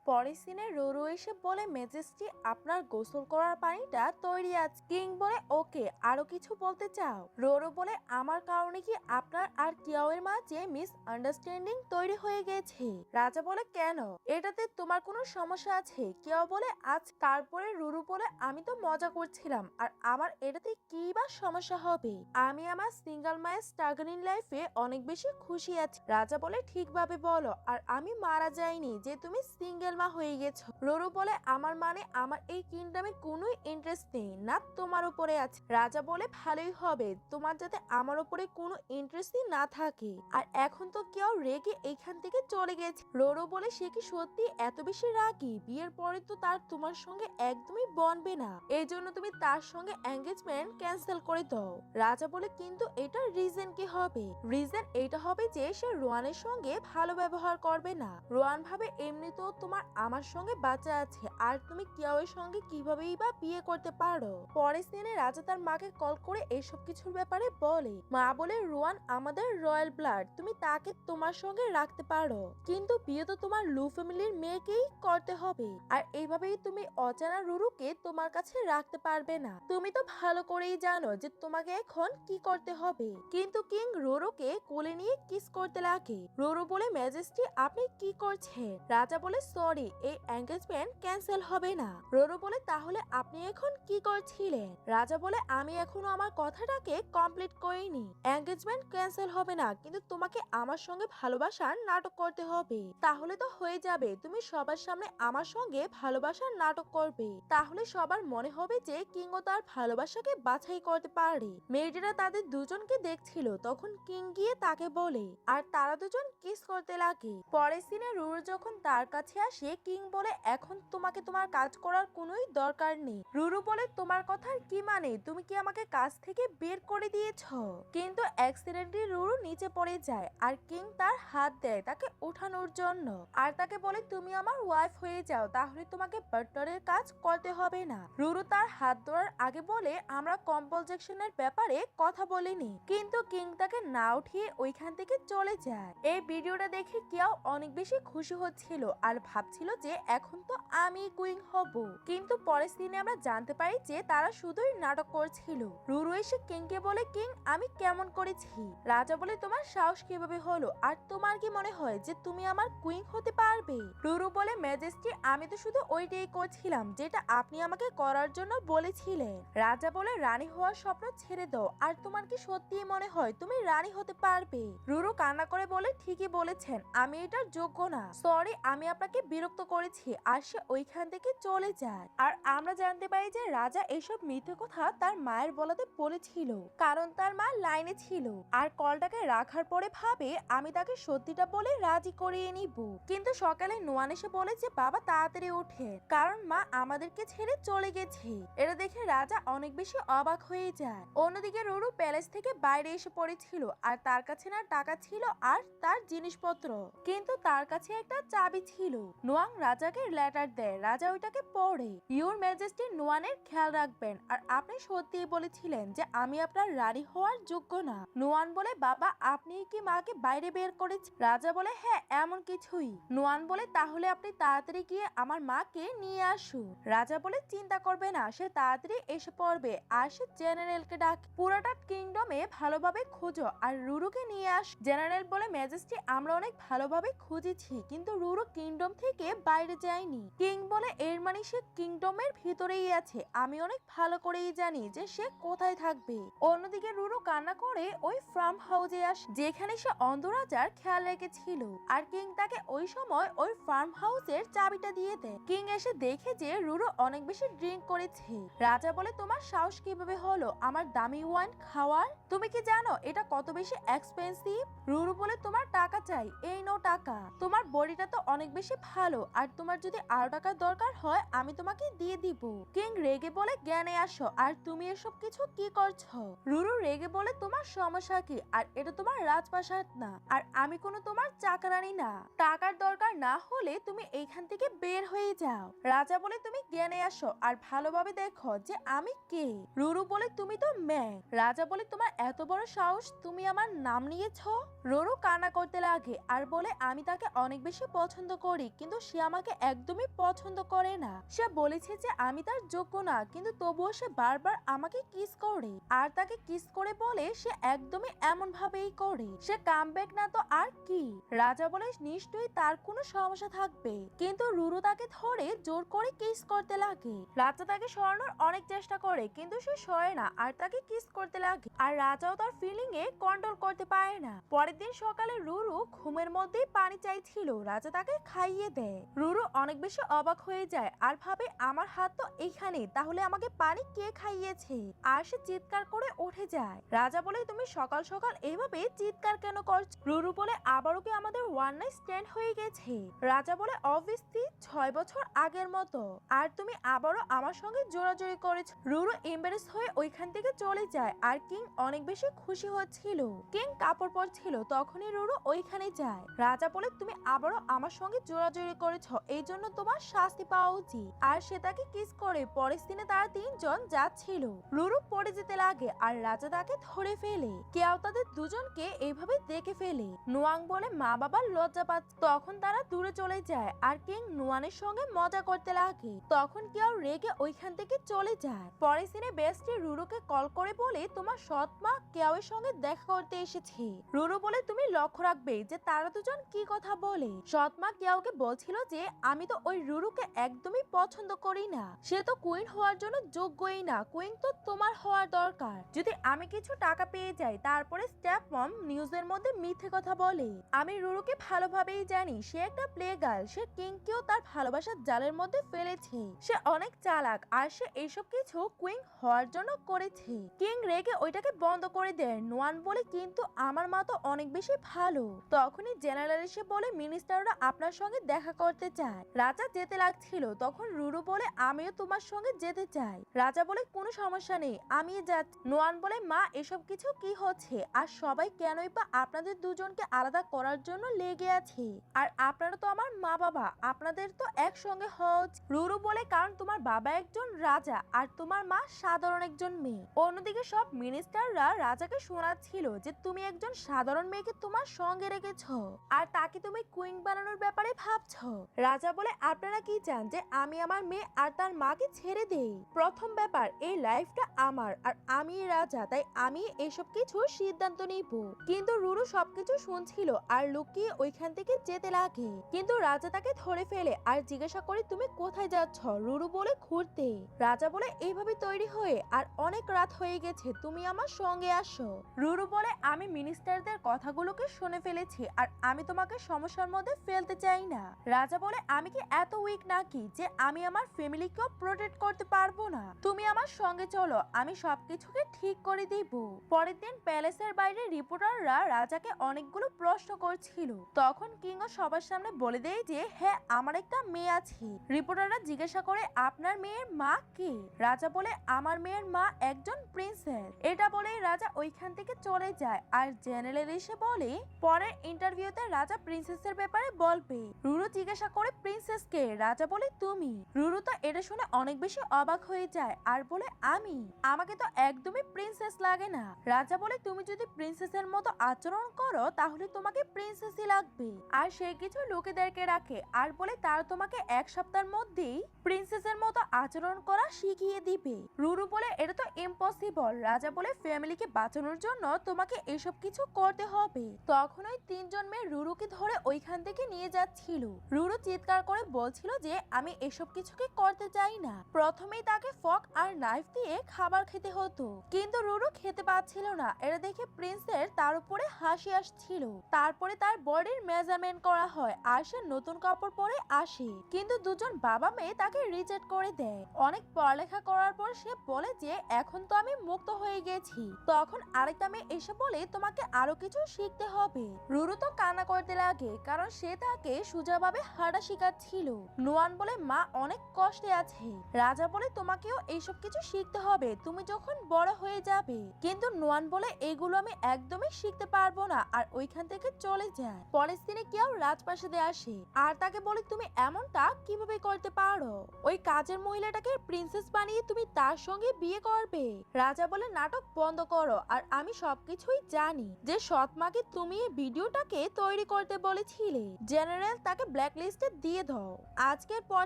পরের সিনে রুরু এসে বলে, মেজেস্টি আপনার গোসল করার পানিটা তৈরি আছে। কিং বলে, ওকে, আরো কিছু বলতে চাও? রুরু বলে, আমার কারণে কি আপনার আর কিয়াওয়ের মাঝে মিস আন্ডারস্ট্যান্ডিং তৈরি হয়ে গেছে? রাজা বলে, কেন, এটাতে তোমার কোনো সমস্যা আছে? কিয়াও বলে, আজ। তারপরে রুরু বলে, আমি তো মজা করছিলাম, আর আমার এটাতে কি বা সমস্যা হবে? আমি আমার সিঙ্গেল মায়ের স্ট্রাগলিং লাইফে অনেক বেশি খুশি আছি। রাজা বলে, ঠিকভাবে বলো, আর আমি মারা যাইনি যে তুমি সিঙ্গেল মা হয়ে গেছো। রুরু বলে, আমার মানে আমার এই কিংডমে কোনো ইন্টারেস্ট নেই না, তোমার উপরে আছে। রাজা বলে, ভালোই হবে, তোমার যাতে আমার উপরে কোনো ইন্টারেস্টই না থাকে। আর এখন তো কেউ রেগে এইখান থেকে চলে গেছে। রুরু বলে, সে কি সত্যি এত বেশি রাগী? বিয়ের পরে তো তার তোমার সঙ্গে একদমই বনবে না, এই জন্য তুমি তার সঙ্গে এঙ্গেজমেন্ট ক্যান্সেল করে দাও। রাজা বলে, কিন্তু এটার রিজন কি হবে? রিজন এটা হবে যে সে রোয়ানের সঙ্গে ভালো ব্যবহার করবে না। রোয়ান ভাবে এমনিতেও তোমার আমার সঙ্গে বাচ্চা আছে, আর তুমি কিয়াওয়ের সঙ্গে কিভাবেই বা বিয়ে করতে পারো? পরের দিনে রাজা তার মাকে কল করে এসব কিছুর ব্যাপারে বলে। মা বলে, রোয়ান আমাদের রয়্যাল ব্লাড, তুমি তাকে তোমার সঙ্গে রাখতে পারো, কিন্তু বিয়ে তো তোমার লু ফ্যামিলির মেয়েকেই করতে হবে। আর এইভাবেই তুমি অজানা রুরুকে তোমার কাছে রাখতে পারবে না। তুমি তো ভালো করেই জানো যে তোমাকে এখন কি করতে হবে। কিন্তু কিং রুরুকে কোলে নিয়ে কিস করতে লাগে। রুরু বলে, ম্যাজেস্টি আপনি কি করছেন? রাজা বলে, সরি, এই এঙ্গেজমেন্ট ক্যান্সেল হবে না। রুরু বলে, তাহলে আপনি এখন কি করছিলেন? রাজা বলে, আমি এখনো আমার কথাটাকে কমপ্লিট করিনি। এঙ্গেজমেন্ট ক্যান্সেল হবে না, কিন্তু তোমাকে আমার সঙ্গে ভালোবাসার নাটক করতে হবে। তাহলে তো হয়ে যাবে, তুমি সবার সামনে আমার সঙ্গে ভালোবাসার নাটক করবে। তাহলে সবার মনে হবে যে কিংও তার ভালোবাসাকে বাছাই করতে পারে। মেয়েরা তাদের দুজনকে দেখছিল, তখন কিং গিয়ে তাকে বলে, আর তারা দুজন কিস করতে লাগে। পরের সিনে রুরু যখন তার কাছে আসে, সে কিং বলে এখন তোমাকে তোমার কাজ করার কোনোই দরকার নেই। রুরু বলে তোমার কথার কি মানে, তুমি কি আমাকে কাজ থেকে বের করে দিয়েছো? কিন্তু অ্যাক্সিডেন্টলি রুরু নিচে পড়ে যায় আর কিং তার হাত দেয় তাকে ওঠানোর জন্য আর তাকে বলে তুমি আমার ওয়াইফ হয়ে যাও, তাহলে তোমাকে বাটলারের কাজ করতে হবে না। রুরু তার হাত ধরার আগে বলে আমরা কম্পোজিশনের ব্যাপারে কথা বলিনি, কিন্তু কিং তাকে না উঠিয়ে ওইখান থেকে চলে যায়। এই ভিডিওটা দেখে কেউ অনেক বেশি খুশি হচ্ছিল আর ভাবছিল যে এখন তো আমি কুইন হব, কিন্তু পরের দিনে আমরা জানতে পারি যে তারা শুধুই নাটক করছিল। রুরু এসে কিংকে বলে কিং আমি কেমন করেছি? রাজা বলে তোমার সাহস কিভাবে হলো আর তোমার কি মনে হয় যে তুমি আমার কুইন হতে পারবে? রুরু বলে ম্যাজেস্টি আমি তো শুধু ওইটাই করছিলাম যেটা আপনি আমাকে করার জন্য বলেছিলেন। রাজা বলে রানী হওয়ার স্বপ্ন ছেড়ে দাও, আর তোমার কি সত্যি মনে হয় তুমি রানী হতে পারবে? রুরু কান্না করে বলে ঠিকই বলেছেন, আমি এটার যোগ্য না, সরি আমি আপনাকে বিরক্ত করেছি। আর সে ওইখান থেকে চলে যায়। আর আমরা জানতে পারি যে রাজা এসব মিথ্যে কথা তার মায়ের বলাতে বলেছিল, কারণ তার মা লাইনে ছিল। আর কলটাকে রাখার পরে ভাবে আমি তাকে সত্যিটা বলে রাজি করিয়ে নিব। কিন্তু সকালে নোয়ান এসে বলে যে বাবা তাড়াতাড়ি ওঠে, কারণ মা আমাদেরকে ছেড়ে চলে গেছে। এটা দেখে রাজা অনেক বেশি অবাক হয়ে যায়। অন্যদিকে রুরু প্যালেস থেকে বাইরে এসে পড়েছিল আর তার কাছে না টাকা ছিল আর তার জিনিসপত্র, কিন্তু তার কাছে একটা চাবি ছিল। নোয়াং রাজাকে লেটার দেয়, রাজা ওইটাকে পড়ে। ইউর ম্যাজেস্টি নোয়ানের খেয়াল রাখবেন, আর আপনি সত্যিই বলেছিলেন যে আমি আপনার রানী হওয়ার যোগ্য না। নোয়ান বলে বাবা আপনি কি মাকে বাইরে বের করেছেন? রাজা বলে হ্যাঁ এমন কিছুই। নোয়ান বলে তাহলে আপনি তাড়াতাড়ি গিয়ে আমার মাকে নিয়ে আসুন। রাজা বলে চিন্তা করবে না, সে তাড়াতাড়ি এসে পড়বে। আর সে জেনারেলকে ডাকে, পুরাটা কিংডমে ভালোভাবে খোঁজো আর রুরুকে নিয়ে আস। জেনারেল বলে ম্যাজেস্টি আমরা অনেক ভালোভাবে খুঁজেছি, কিন্তু রুরু কিংডম থেকে বাইরে যায়নি। কিং বলে এর মানে সে কিংডমের ভিতরেই আছে, আমি অনেক ভালো করেই জানি যে সে কোথায় থাকবে। অন্যদিকে রুরু কান্না করে ওই ফার্ম হাউসে আসে যেখানে সে অন্ধ রাজার খেয়াল রেখেছিল, আর কিং তাকে ওই সময় ওই ফার্ম হাউসের চাবিটা দিয়ে দেয়। কিং এসে দেখে যে রুরু অনেক বেশি ড্রিঙ্ক করেছে। রাজা বলে তোমার সাহস কিভাবে হলো আমার দামি ওয়াইন খাওয়ার? তুমি কি জানো এটা কত বেশি এক্সপেন্সিভ? রুরু বলে তোমার টাকা চাই, এই নো টাকা। তোমার বডিটা তো অনেক বেশি ভালো, আর তোমার যদি আরো টাকার দরকার হয় আমি তোমাকে দিয়ে দিব। কিং রেগে বলে জ্ঞানে আসো, আর তুমি এসব কিছু কি করছো? রুরু রেগে বলে তোমার সমস্যা কি? আর এটা তোমার রাজপ্রাসাদ না, আর আমি কোনো তোমার চাকরানি না। টাকার দরকার না হলে তুমি এইখান থেকে বের হয়ে যাও। রাজা বলে তুমি জ্ঞানে আসো আর ভালোভাবে দেখো যে আমি কে। রুরু বলে তুমি তো ম্যাং। রাজা বলে তোমার এত বড় সাহস, তুমি আমার নাম নিয়েছো? রুরু কান্না করতে লাগে আর বলে আমি তাকে অনেক বেশি পছন্দ করি, কিন্তু সে আমাকে একদমই পছন্দ করে না। সে বলেছে যে আমি তার যোগ্য না, কিন্তু তবুও সে বারবার আমাকে কিস করে, আর তাকে কিস করে বলে সে একদমই এমন ভাবেই করে, সে কামব্যাক না তো আর কি। রাজা বলে নিশ্চয়ই তার কোনো সমস্যা থাকবে, কিন্তু রুরু তাকে ধরে জোর করে কিস করতে লাগে। রাজা তাকে সরানোর অনেক চেষ্টা করে, কিন্তু সে সরে না আর তাকে কিস করতে লাগে, আর রাজাও তার ফিলিং এ কন্ট্রোল করতে পারে না। পরের দিন সকালে রুরু ঘুমের মধ্যেই পানি চাইছিল, রাজা তাকে খাইয়ে দেয়। রুরু অনেক বেশি অবাক হয়ে যায় আর ভাবে আমার হাত তো এইখানে, তাহলে আমাকে পানি কে খাইয়েছে? আর সে চিৎকার করে উঠে যায়। রাজা বলে তুমি সকাল সকাল এইভাবে চিৎকার কেন করছো? রুরু বলে আবারও কি আমাদের ওয়ান নাইট স্ট্যান্ড হয়ে গেছে? রাজা বলে অবভিয়াসলি 6 বছর আগের মতো, আর তুমি আবারও আমার সঙ্গে জোরাজোরি করেছো। রুরু এম্বারেস হয়ে ওইখান থেকে চলে যায়, আর কিং অনেক বেশি খুশি হচ্ছিল। কিং কাপড় পরছিল, তখনই রুরু ওইখানে যায়। রাজা বলে তুমি আবারও আমার সঙ্গে জোরাজোরি করেছো, এই জন্য তোমার শাস্তি পাওয়া উচিত। আর সে তাকে কিস করে। পরের দিনে তারা তিনজন যাচ্ছিল, রুরু পড়ে যেতে লাগে আর রাজা তাকে ধরে ফেলে। কেউ তাদের দুজনকে এইভাবে দেখে ফেলে। নোয়াং বলে মা বাবার লজ্জা পাচ্ছে, তখন তারা দূরে চলে যায় আর কিং নোয়ানের সঙ্গে মজা করতে লাগে। তখন কেউ রেগে ওইখান থেকে চলে যায়। পরের দিনে বেস্টি রুরুকে কল করে বলে তোমার সৎ মা কেউয়ের সঙ্গে দেখা করতে এসেছে। রুরু বলে তুমি লক্ষ্য রাখবে যে তারা দুজন কি কথা বলে। সৎ মা কেউকে বলছিল যে আমি তো ওই রুরুকে একদমই পছন্দ করি না, সে তো কুইন হওয়ার জন্য যোগ্যই না, কুইন তো তোমার হওয়ার দরকার। যদি আমি কিছু টাকা পেয়ে যাই তারপরে স্টেপ মম নিউজের মধ্যে মিথ্যে কথা বলে। আমি রুরুকে ভালোভাবেই জানি, সে একটা প্লে গার্ল, সে কিংকেও তার ভালোবাসার জালের মধ্যে ফেলেছে। সে অনেক চালাক, আর সে এইসব কিছু কুইন হওয়ার জন্য করেছে। কিং রেগে ওইটাকে বন্ধ করে দেয়। নোয়ান বলে কিন্তু আমার মা তো অনেক বেশি ভালো। তখনই জেনারেল এসে বলে মিনিস্টাররা আপনার সঙ্গে দেখা করতে চায়। রাজা যেতে লাগছিল তখন রুরু বলে আমিও তোমার সঙ্গে যেতে চাই। রাজা বলে কোনো সমস্যা নেই, আমি যাচ্ছি। নোয়ান বলে মা এসব কিছু কি হচ্ছে, আর সবাই কেনই বা আপনাদের দুজনকে আলাদা করার জন্য লেগে আছে, আর আপনারা তো আমার মা বাবা, আপনাদের তো একসঙ্গে হওয়া উচিত। রুরু বলে কারণ তোমার বাবা একজন রাজা আর তোমার মা সাধারণ একজন মেয়ে। অন্যদিকে সব মিনিস্টাররা রাজাকে শোনাচ্ছিল যে তুমি একজন সাধারণ মেয়েকে তোমার সঙ্গে রেখেছো আর তাকে তুমি কুইন বানানোর ব্যাপারে ভাবছো। রাজা বলে আপনারা কি চান যে আমি আমার মেয়ে আর তার মাকে ছেড়ে দেই? প্রথম ব্যাপার, এই লাইফটা আমার আর আমি রাজা, তাই আমি এসব কিছু সিদ্ধান্ত নিব। কিন্তু রুরু সবকিছু শুনছিল আর লুকিয়ে ওইখান থেকে যেতে লাগে। কিন্তু রাজা তাকে ধরে ফেলে আর জিজ্ঞাসা করে তুমি কোথায় যাচ্ছ? রুরু বলে ঘুরতে। রাজা বলে এইভাবে তৈরি হয়ে আর অনেক রাত হয়ে গেছে, তুমি আমার সঙ্গে আসো। রুরু বলে আমি মিনিস্টারদের কথাগুলোকে শুনে ফেলেছি আর আমি তোমাকে সমস্যার মধ্যে ফেলতে চাই না। রাজা বলে আমি কি এত উইক নাকি যে আমি আমার ফ্যামিলিকেও প্রোটেক্ট করতে পারবো না? তুমি আমার সঙ্গে চলো, আমি সবকিছুকে ঠিক করে দিব। পরের দিন প্যালেসের বাইরে রিপোর্টাররা রাজাকে অনেকগুলো প্রশ্ন করছিল। তখন কিংও সবার সামনে বলে দেয় যে হ্যাঁ আমার একটা মেয়ে আছে। রিপোর্টাররা জিজ্ঞাসা করে আপনার মেয়ের মা কে? রাজা বলে আমার মেয়ের মা একজন প্রিন্সেস। এটা বলেই রাজা ওইখান থেকে চলে যায় আর জেনারেল এসে বলে পরের ইন্টারভিউতে রাজা প্রিন্সেসের ব্যাপারে বলবে। রুরু জিজ্ঞাসা করে প্রিন্সেস কে? রাজা বলে তুমি। রুরু তো এটা শুনে অনেক বেশি অবাক হয়ে যায় আর বলে আমি? আমাকে তো একদমই প্রিন্সেস লাগে না। রাজা বলে তুমি যদি প্রিন্সেসের মতো আচরণ করো তাহলে তোমাকে প্রিন্সেসই লাগবে। আর সে কিছু লোকেদেরকে রাখে আর বলে তারা তোমাকে এক সপ্তাহের মধ্যেই প্রিন্সেসের মতো আচরণ করা শিখিয়ে দিবে। রুরু বলে এটা তো ইম্পসিবল। রাজা বলে ফ্যামিলিকে বাঁচানোর জন্য তোমাকে এসব কিছু করতে হবে। তখন ওই তিনজন মেয়ে রুরুকে ধরে ওইখান থেকে নিয়ে যাচ্ছিল। রুরু চিৎকার করে বলছিল যে আমি এসব কিছুকে করতে চাই না। প্রথমেই তাকে ফক আর নাইফ দিয়ে খাবার খেতে হতো, কিন্তু রুরু খেতে পাচ্ছিল না। এটা দেখে প্রিন্সের তার উপরে হাসি আসছিল। তারপরে তার বডির মেজারমেন্ট করা হয় আর সে নতুন কাপড় পরে আসে, কিন্তু দুজন বাবা মেয়ে তাকে রিজেক্ট করে দেয়। অনেক পড়ালেখা করার পর সে বলে যে এখন তো আমি মুক্ত হয়ে গেছি। তখন আরেকটা মেয়ে এসে বলে তোমাকে আরো কিছু শিখতে হবে। রুরু তো কান্না করতে লাগে কারণ সে তাকে সোজাভাবে হাঁটা শেখাচ্ছিল। নোয়ান বলে মা অনেক কষ্টে আছে। রাজা বলে তোমাকেও এইসব কিছু শিখতে হবে তুমি যখন বড় হয়ে যাবে। কিন্তু নোয়ান বলে এগুলো আমি একদমই শিখতে পারবো না আর ওইখান থেকে চলে যায়। পরের দিনে কেউ রাজপ্রাসাদে আসে আর তাকে বলে তুমি এমনটা কিভাবে করতে পারো? ওই কাজের মহিলাটাকে প্রিন্সেস বানিয়ে তুমি তার সঙ্গে বিয়ে করবে? রাজা বলে নাটক বন্ধ করো, আর আমি সবকিছুই জানি যে সৎমাকে তুমি এই ভিডিওটাকে তৈরি করতে বলেছিলে। জেনারেল তাকে ব্ল্যাক লিস্টে দিয়ে দাও আজকের পর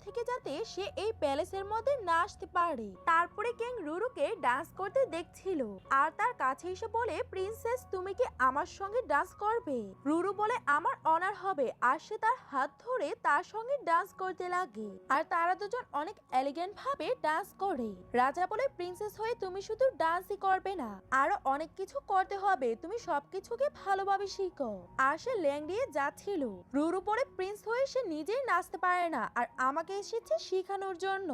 থেকে যাতে সে এই প্যালেসের মধ্যে না আসতে পারে। তারপরে কিং রুরুকে ডান্স করতে দেখছিল আর তার কাছে এসে বলে প্রিন্সেস তুমি কি আমার সঙ্গে ডান্স করবে? রুরু বলে আমার অনার হবে, আর সে তার হাত ধরে তার সঙ্গে ডান্স করতে লাগে আর তারা দুজন অনেক এলিগেন্ট ভাবে ডান্স করে। রাজা বলে প্রিন্সেস হয়ে তুমি শুধু ডান্সই করবে না, আরো অনেক কিছু করতে হবে, তুমি সবকিছুকে ভালোভাবে শিখো। আর সে ল্যাংড়িয়ে যাচ্ছিল। রুরু পরে প্রিন্স হয়ে সে নিজেই নাচতে পারে না আর আমাকে এসেছে শিখানোর জন্য।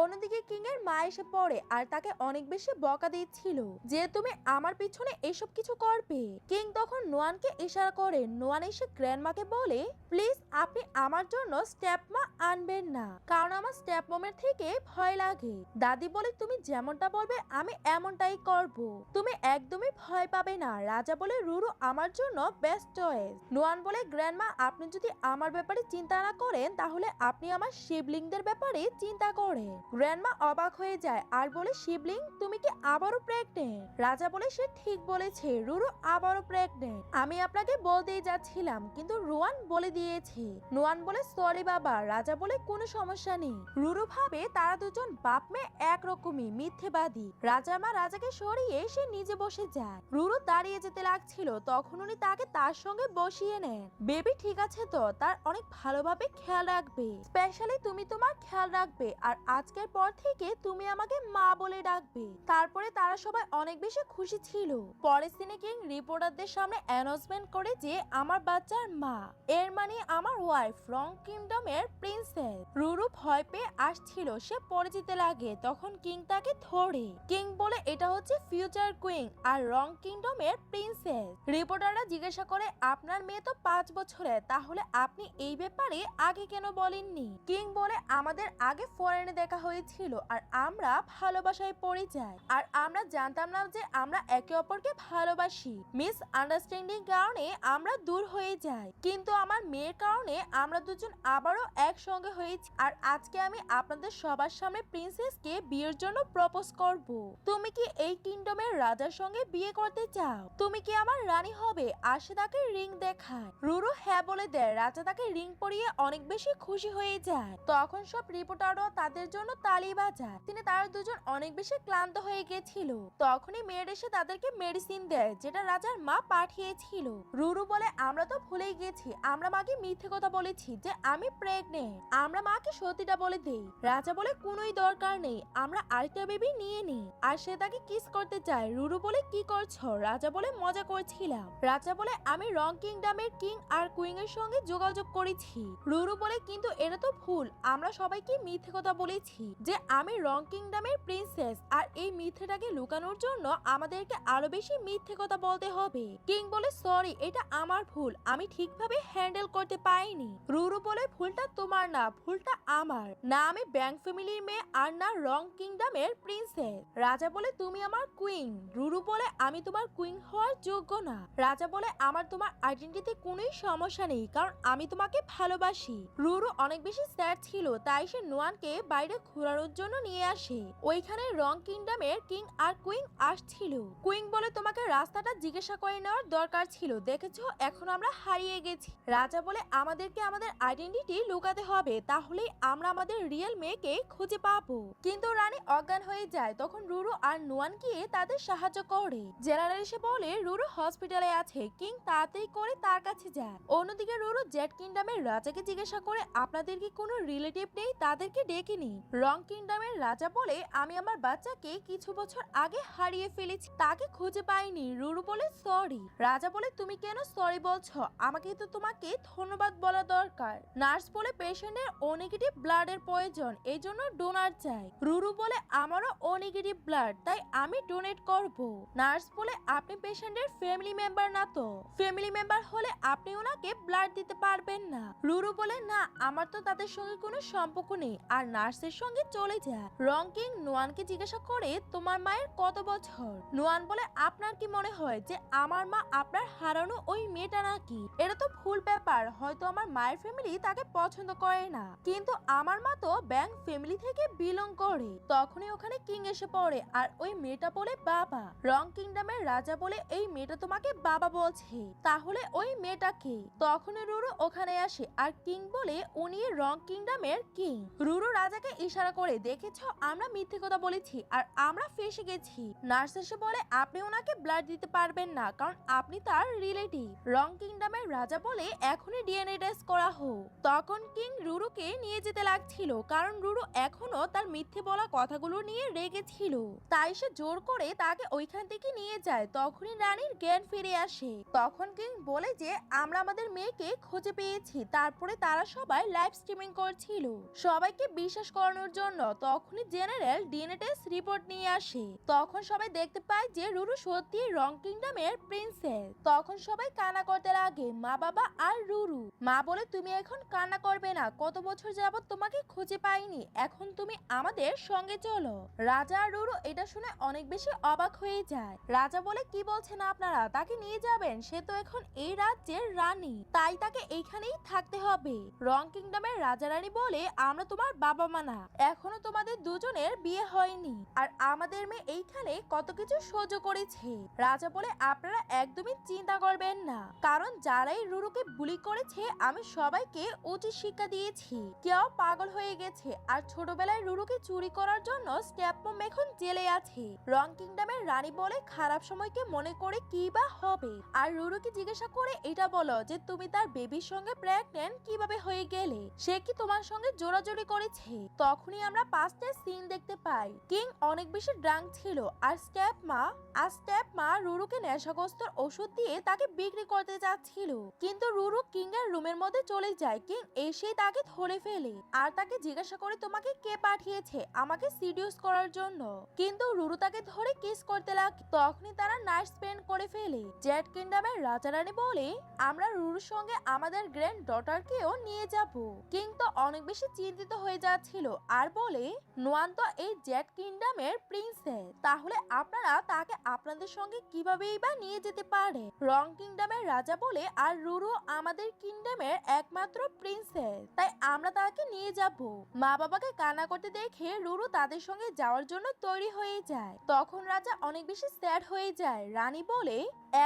অন্যদিকে কিং এর মা এসে পড়ে আর তাকে অনেক বেশি বকা দিচ্ছিল যে তুমি আমার পিছনে এসব কিছু করবে। কিং তখন নোয়ানকে ইশারা করে। নোয়ান এসে গ্র্যান্ডমাকে বলে প্লিজ আপনি আমার জন্য স্টেপ মা আনবেন না, কারণ আমার স্টেপ মমের থেকে ভয় লাগে। দাদি বলে তুমি যেমনটা বলবে আমি এমনটাই করব, তুমি একদমই ভয় পাবে না। রাজা বলে রুরু আমার জন্য বেস্ট চয়েস। নোয়ান বলে গ্র্যান্ডমা আপনি যদি আমার ব্যাপারে চিন্তা না করেন তাহলে আপনি আমার শিবলিংদের ব্যাপারে চিন্তা করেন। গ্র্যান্ডমা অবাক হয়ে যায় আর বলে শিবলিং তুমি কি আবারও প্রেগনেন্ট? রাজা বলে সে ঠিক বলেছে, রুরু আবারও প্রেগনেন্ট। আমি আপনাকে বলতেই যাচ্ছিলাম কিন্তু রুয়ান বলে দিয়েছে। নোয়ান বলে সরি বাবা। রাজা বলে কোনো সমস্যা নেই। রুরু ভাবে তারা দুজন বাপ মেয়ে একরকমই মিথ্যেবাদী। রাজার মা রাজাকে সরিয়ে সে নিজে বসে যায়। রুরু দাঁড়িয়ে যেতে লাগছিল তখন উনি তাকে তার সঙ্গে বসিয়ে নেন। বেবি ঠিক আছে তো? তার অনেক ভালোভাবে খেয়াল রাখবে, স্পেশালি তুমি তোমার খেয়াল রাখবে, আর আজকের পর থেকে তুমি আমাকে মা বলে ডাকবে। তারপরে তারা সবাই অনেক বেশি খুশি ছিল। পরের সিনে কিং রিপোর্টারদের সামনে অ্যানাউন্সমেন্ট করে যে আমার বাচ্চার মা, এর মানে আমার ওয়াইফ রং কিংডমের প্রিন্সেস। রুরু ভয় পেয়ে আসছিল, সে পড়ে যেতে লাগে। তখন কিং তাকে ধরে। কিং বলে এটা হচ্ছে ফিউচার কুইন আর রং কিংডমের প্রিন্সেস। রিপোর্টাররা জিজ্ঞাসা করে, আপনার মেয়ে তো 5 বছরের, তাহলে আপনি এই ব্যাপারে আগে কেন বলেননি? কিং বলে, আমাদের আগে ফরেনে দেখা হয়েছিল আর আমরা ভালোবাসায় পড়ে যাই, আর আমরা জানতাম না যে আমরা একে অপরকে ভালোবাসি। মিস আন্ডারস্ট্যান্ডিং কারণে আমরা দূর হয়ে যাই, কিন্তু আমার মেয়ের কারণে আমরা দুজন আবারও একসঙ্গে হয়েছি, আর আজকে আমি আপনাদের সবার সামনে প্রিন্সেসকে বিয়ের জন্য প্রপোজ করব। তুমি কি এই কিংডমের রাজার সঙ্গে বিয়ে করতে চাও? তুমি কি আমার রানী হবে? আর সে তাকে রিং দেখায়। রুরু হ্যাঁ বলে দেয়। রাজা তাকে রিং পরিয়ে অনেক বেশি খুশি হয়ে যায়। তখন সব রিপোর্টারও তাদের জন্য তালি বাজায়। তারা দুজন অনেক বেশি ক্লান্ত হয়ে গেছিল। তখনই মেয়ের এসে তাদেরকে মেডিসিন দেয়, যেটা রাজার মা পাঠিয়েছিল। রুরু বলে, আমরা তো ভুলেই গেছি, আমরা মাকে মিথ্যে কথা বলেছি যে আমি প্রেগনেন্ট। আমরা মাকে সত্যিটা বলে দেই। রাজা বলে, কোনোই দরকার নেই, আমরা আরেকটা বেবি নিয়ে নিই। আর সে তাকে কিস করতে চায়। রুরু বলে, কি করছো? রাজা বলে, মজা করছিলাম। রাজা বলে, আমি রং কিংডমের কিং আর কুইন এর সঙ্গে যোগাযোগ করেছি। রুরু বলে, কিন্তু এটা তো ভুল, আমরা সবাইকে মিথ্যে কথা বলেছি যে আমি রং কিংডমের প্রিন্সেস, আর এই মিথ্যেটাকে লুকানোর জন্য আমাদেরকে আরো বেশি মিথ্যে কথা বলতে হবে। কিং বলে, সরি, এটা আমার ভুল, আমি ঠিকভাবে হ্যান্ডেল করতে পারিনি। রুরু বলে, ভুলটা তোমার না, ভুলটা আমার। না আমি ব্যাং ফ্যামিলির মেয়ে, আর না রং কিংডমের প্রিন্সেস। রাজা বলে, তুমি আমার কুইন। রুরু বলে, আমি তোমার কুইন হওয়ার যোগ্য না। রাজা বলে, আমার তোমার আইডেন্টিটিতে কোনোই সমস্যা নেই, কারণ আমি তোমাকে ভালোবাসি। রুরু অনেক বেশি স্যাড ছিল, তাই সে নোয়ানকে বাইরে ঘোরানোর জন্য নিয়ে আসে। ওইখানে রং কিংডমের কিং আর কুইন আসছিল। কুইন বলে, তোমাকে রাস্তাটা জিজ্ঞাসা করে নেওয়ার দরকার ছিল, দেখেছো এখন আমরা হারিয়ে গেছি। রাজা বলে, আমাদেরকে আমাদের আইডেন্টিটি লুকাতে হবে, তাহলেই আমরা আমাদের রিয়েল মেয়েকে খুঁজে পাবো। কিন্তু রানী অজ্ঞান হয়ে যায়। তখন রুরু আর নোয়ান গিয়ে তাদের সাহায্য করে। জেনারেল এসে বলে, রুরু হসপিটালে আছে। কিং তাড়াতাড়ি করে তার কাছে যায়। অন্যদিকে রুরু জেড কিংডমের রাজাকে জিজ্ঞাসা করে, আপনাদের কি কোনো রিলেটিভ নেই? তাদেরকে ডেকে নিন। রং কিংডমের রাজা বলে, আমি আমার বাচ্চাকে কিছু বছর আগে হারিয়ে ফেলেছি, তাকে খুঁজে পাইনি। রুরু বলে, সরি। রাজা বলে, তুমি কেন সরি বলছো? আমাকে তো তোমাকে ধন্যবাদ বলা দরকার। নার্স বলে, পেশেন্টের ও নেগেটিভ ব্লাডের প্রয়োজন, এই জন্য ডোনার চাই। রুরু বলে, আমারও ও নেগেটিভ ব্লাড, তাই আমি ডোনেট করব। নার্স বলে, আপনি পেশেন্টের ফ্যামিলি মেম্বার না তো? ফ্যামিলি মেম্বার হলে আপনি ওনাকে ব্লাড দিতে পারবেন না। রুরু বলে, না, আমার তো তাদের সঙ্গে কোনো সম্পর্ক নেই। আর নার্সের সঙ্গে চলে যায়। রং কিং নোয়ানকে জিজ্ঞাসা করে, তোমার মায়ের কত বছর? নোয়ান বলে, আপনার কি মনে হয় যে আমার মা আপনার হারানো ওই মেয়েটা নাকি? এটা তো ভুল ব্যাপার, হয়তো আমার মায়ের ফ্যামিলি তাকে পছন্দ করে না, কিন্তু আমার মা তো ব্যাং ফ্যামিলি থেকে বিলং করে। তখনই ওখানে কিং এসে পড়ে, আর ওই মেয়েটা বলে বাবা। রং কিংডমের রাজা বলে, এই মেয়েটা তোমাকে বাবা বলছে, তাহলে ওই মেয়েটাকে? তখনই রুরু ওখানে আসে, আর কিং বলে, উনি রং কিংডমের কিং। রুরু রাজাকে ইশারা করে, দেখেছো আমরা মিথ্যে কথা বলেছি আর আমরা ফেসে গেছি। নার্স এসে বলে, আপনি ওনাকে ব্লাড দিতে পারবেন না, কারণ আপনি তার রিলেটিভ। রং কিংডমের রাজা বলে, এখনই ডিএনএ টেস্ট করা হোক। তখন কিং রুরুকে নিয়ে যেতে লাগছিল, কারণ রুরু এখনো তার মিথ্যে বলা কথাগুলো নিয়ে রেগেছিল, তাই সে জোর করে তাকে ওইখান থেকে নিয়ে যায়। তখনই রানীর জ্ঞান ফিরে আসে। তখন কিং বলে যে, আমরা আমাদের মেয়েকে খুঁজে পেয়েছি। তারপরে তারা সবাই লাইভ স্ট্রিমিং করছিল সবাইকে বিশ্বাস করানোর জন্য। তখনই জেনারেল ডিএনএ টেস্ট রিপোর্ট নিয়ে আসে। তখন সবাই দেখতে পায় যে রুরু সত্যি রং কিংডমের প্রিন্সেস। তখন সবাই কান্না করতে লাগে, মা, বাবা আর রুরু। মা বলে, তুমি এখন কান্না করবে না, কত বছর যাবত তোমাকে খুঁজে পাইনি, এখন তুমি আমাদের সঙ্গে চলো। রাজা আর রুরু এটা শুনে অনেক বেশি অবাক হয়ে যায়। রাজা বলে, কি বলছেন আপনারা? তাকে নিয়ে যাবেন? সে তো এখন এই রাজ্যের রানী, তাই তাকে এইখানেই থাকতে হবে। রং কিংডমের রাজা রানী বলে, আমরা তোমার বাবা মা না, এখনো তোমাদের দুজনের বিয়ে হয়নি, আর আমাদের মেয়ে এইখানে কত কিছু সহ্য করেছে। রাজা বলে, আপনারা একদমই চিন্তা করবেন না, কারণ যারাই রুরুকে বুলি করেছে আমি সবাইকে উচিত শিক্ষা দিয়েছি। কেউ পাগল হয়ে গেছে, আর ছোটবেলায় রুরুকে চুরি করার জন্য স্ট্যাপমম এখন জেলে আছে। রং কিংডমের রানী বলে, খারাপ সময়কে মনে করে কি বা হবে? আর রুরুকে জিজ্ঞাসা করে, এটা বলো যে তুমি তার বেবির সঙ্গে প্রেগন্যান্ট কিভাবে হয়ে গেলে? সে কি তোমার সঙ্গে জোরাজোরি করেছে? তখনই আমরা পাঁচটা সিন দেখতে পাই। কিং অনেক বেশি ড্রাঙ্ক ছিল, আর স্টেপ মা রুরুকে নেশাগ্রস্তর ওষুধ দিয়ে তাকে বিক্রি করতে যাচ্ছিল, কিন্তু রুরু কিং এর রুমের মধ্যে চলে যায়। কিং এসেই তাকে ধরে ফেলে, আর তাকে জিজ্ঞাসা করে, তোমাকে কে পাঠিয়েছে আমাকে সিডিউস করার জন্য? কিন্তু রুরু তাকে ধরে কিস করতে লাগে। তখনই তারা নাইট স্পেন্ড করে ফেলে। জেড কিংডমের রাজা রানী বলে, আমরা রুরুর সঙ্গে আমাদের গ্র্যান্ড ডটারকেও নিয়ে যাব। কিং তো অনেক বেশি চিন্তিত হয়ে যাচ্ছিল আর বলে, নোয়ান তো এই জেড কিংডমের প্রিন্সেস, তাহলে আপনারা তাকে আপনাদের সঙ্গে কিভাবেই বা নিয়ে যেতে পারে? রং কিংডমের রাজা বলে, আর রুরু আমাদের কিংডমের একমাত্র প্রিন্সেস, তাই আমরা তাকে নিয়ে যাব। মা বাবাকে কান্না করতে দেখে রুরু তাদের সঙ্গে যাওয়ার জন্য তৈরি হয়ে যায়। তখন রাজা অনেক বেশি স্যাড হয়ে যায়। রানী বলে,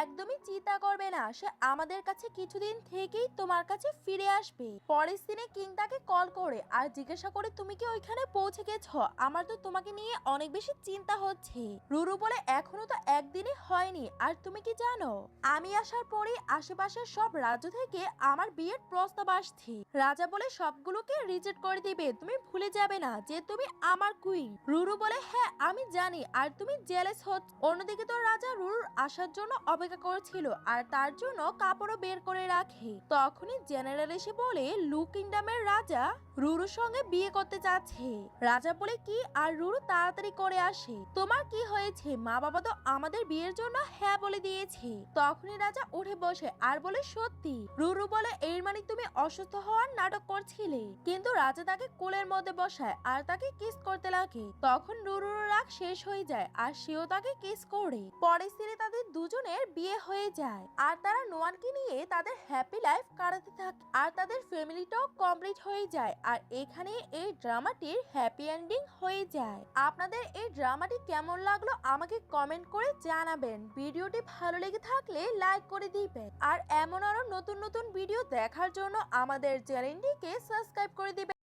একদমই চিন্তা করবে না, সে আমাদের কাছে কিছুদিন থেকেই তোমার কাছে ফিরে আসবে। পরের দিনে কিং তাকে কল করে আর জিজ্ঞাসা করে, তুমি কি ওইখানে পৌঁছে গেছো? আমার তো তোমাকে নিয়ে অনেক বেশি চিন্তা হচ্ছে। রুরু বলে, এখনো তো একদিনই হয়নি, আর তুমি কি জানো, আমি আসার পরেই আশেপাশের সব রাজ্য থেকে আমার বিয়ের প্রস্তাব আসছে। রাজা বলে, সবগুলোকে রিজেক্ট করে দিবে, তুমি ভুলে যাবে না যে তুমি আমার কুইন। রুরু বলে, হ্যাঁ আমি জানি, আর তুমি জেলাস হচ্ছ। অন্যদিকে তো রাজা রুরুর আসার জন্য অপেক্ষা করেছিল আর তার জন্য কাপড়ও বের করে রাখে। তখনই জেনারেল এসে বলে, লু কিংডমের রাজা রুরুর সঙ্গে বিয়ে করতে চাচ্ছে। রাজা বলে, কি? আর রুরু তাড়াতাড়ি করে আসে। তোমার কি হয়েছে? মা বাবা তো আমাদের বিয়ের জন্য হ্যাঁ বলে দিয়েছে। তখনই রাজা উঠে বসে আর বলে, সত্যি? রুরু বলে, এর মানে তুমি অসুস্থ হওয়ার নাটক করছিলে। কিন্তু রাজা তাকে কোলের মধ্যে বসায় আর তাকে কিস করতে লাগে। তখন রুরুর রাগ শেষ হয়ে যায় আর সেও তাকে কিস করে। পরের দিনে তাদের দুজনের বিয়ে হয়ে যায় আর তারা নোয়ানকে নিয়ে তাদের হ্যাপি লাইফ কাটাতে থাকে আর তাদের ফ্যামিলিটাও কমপ্লিট হয়ে যায়। আর এখানে এই ড্রামাটির হ্যাপি এন্ডিং হয়ে যায়। আপনাদের এই ড্রামাটি কেমন লাগলো আমাকে কমেন্ট করে জানাবেন। ভিডিওটি ভালো লেগে থাকলে লাইক করে দিবেন আর এমন আরো নতুন নতুন ভিডিও দেখার জন্য আমাদের চ্যানেলটিকে সাবস্ক্রাইব করে দিবেন।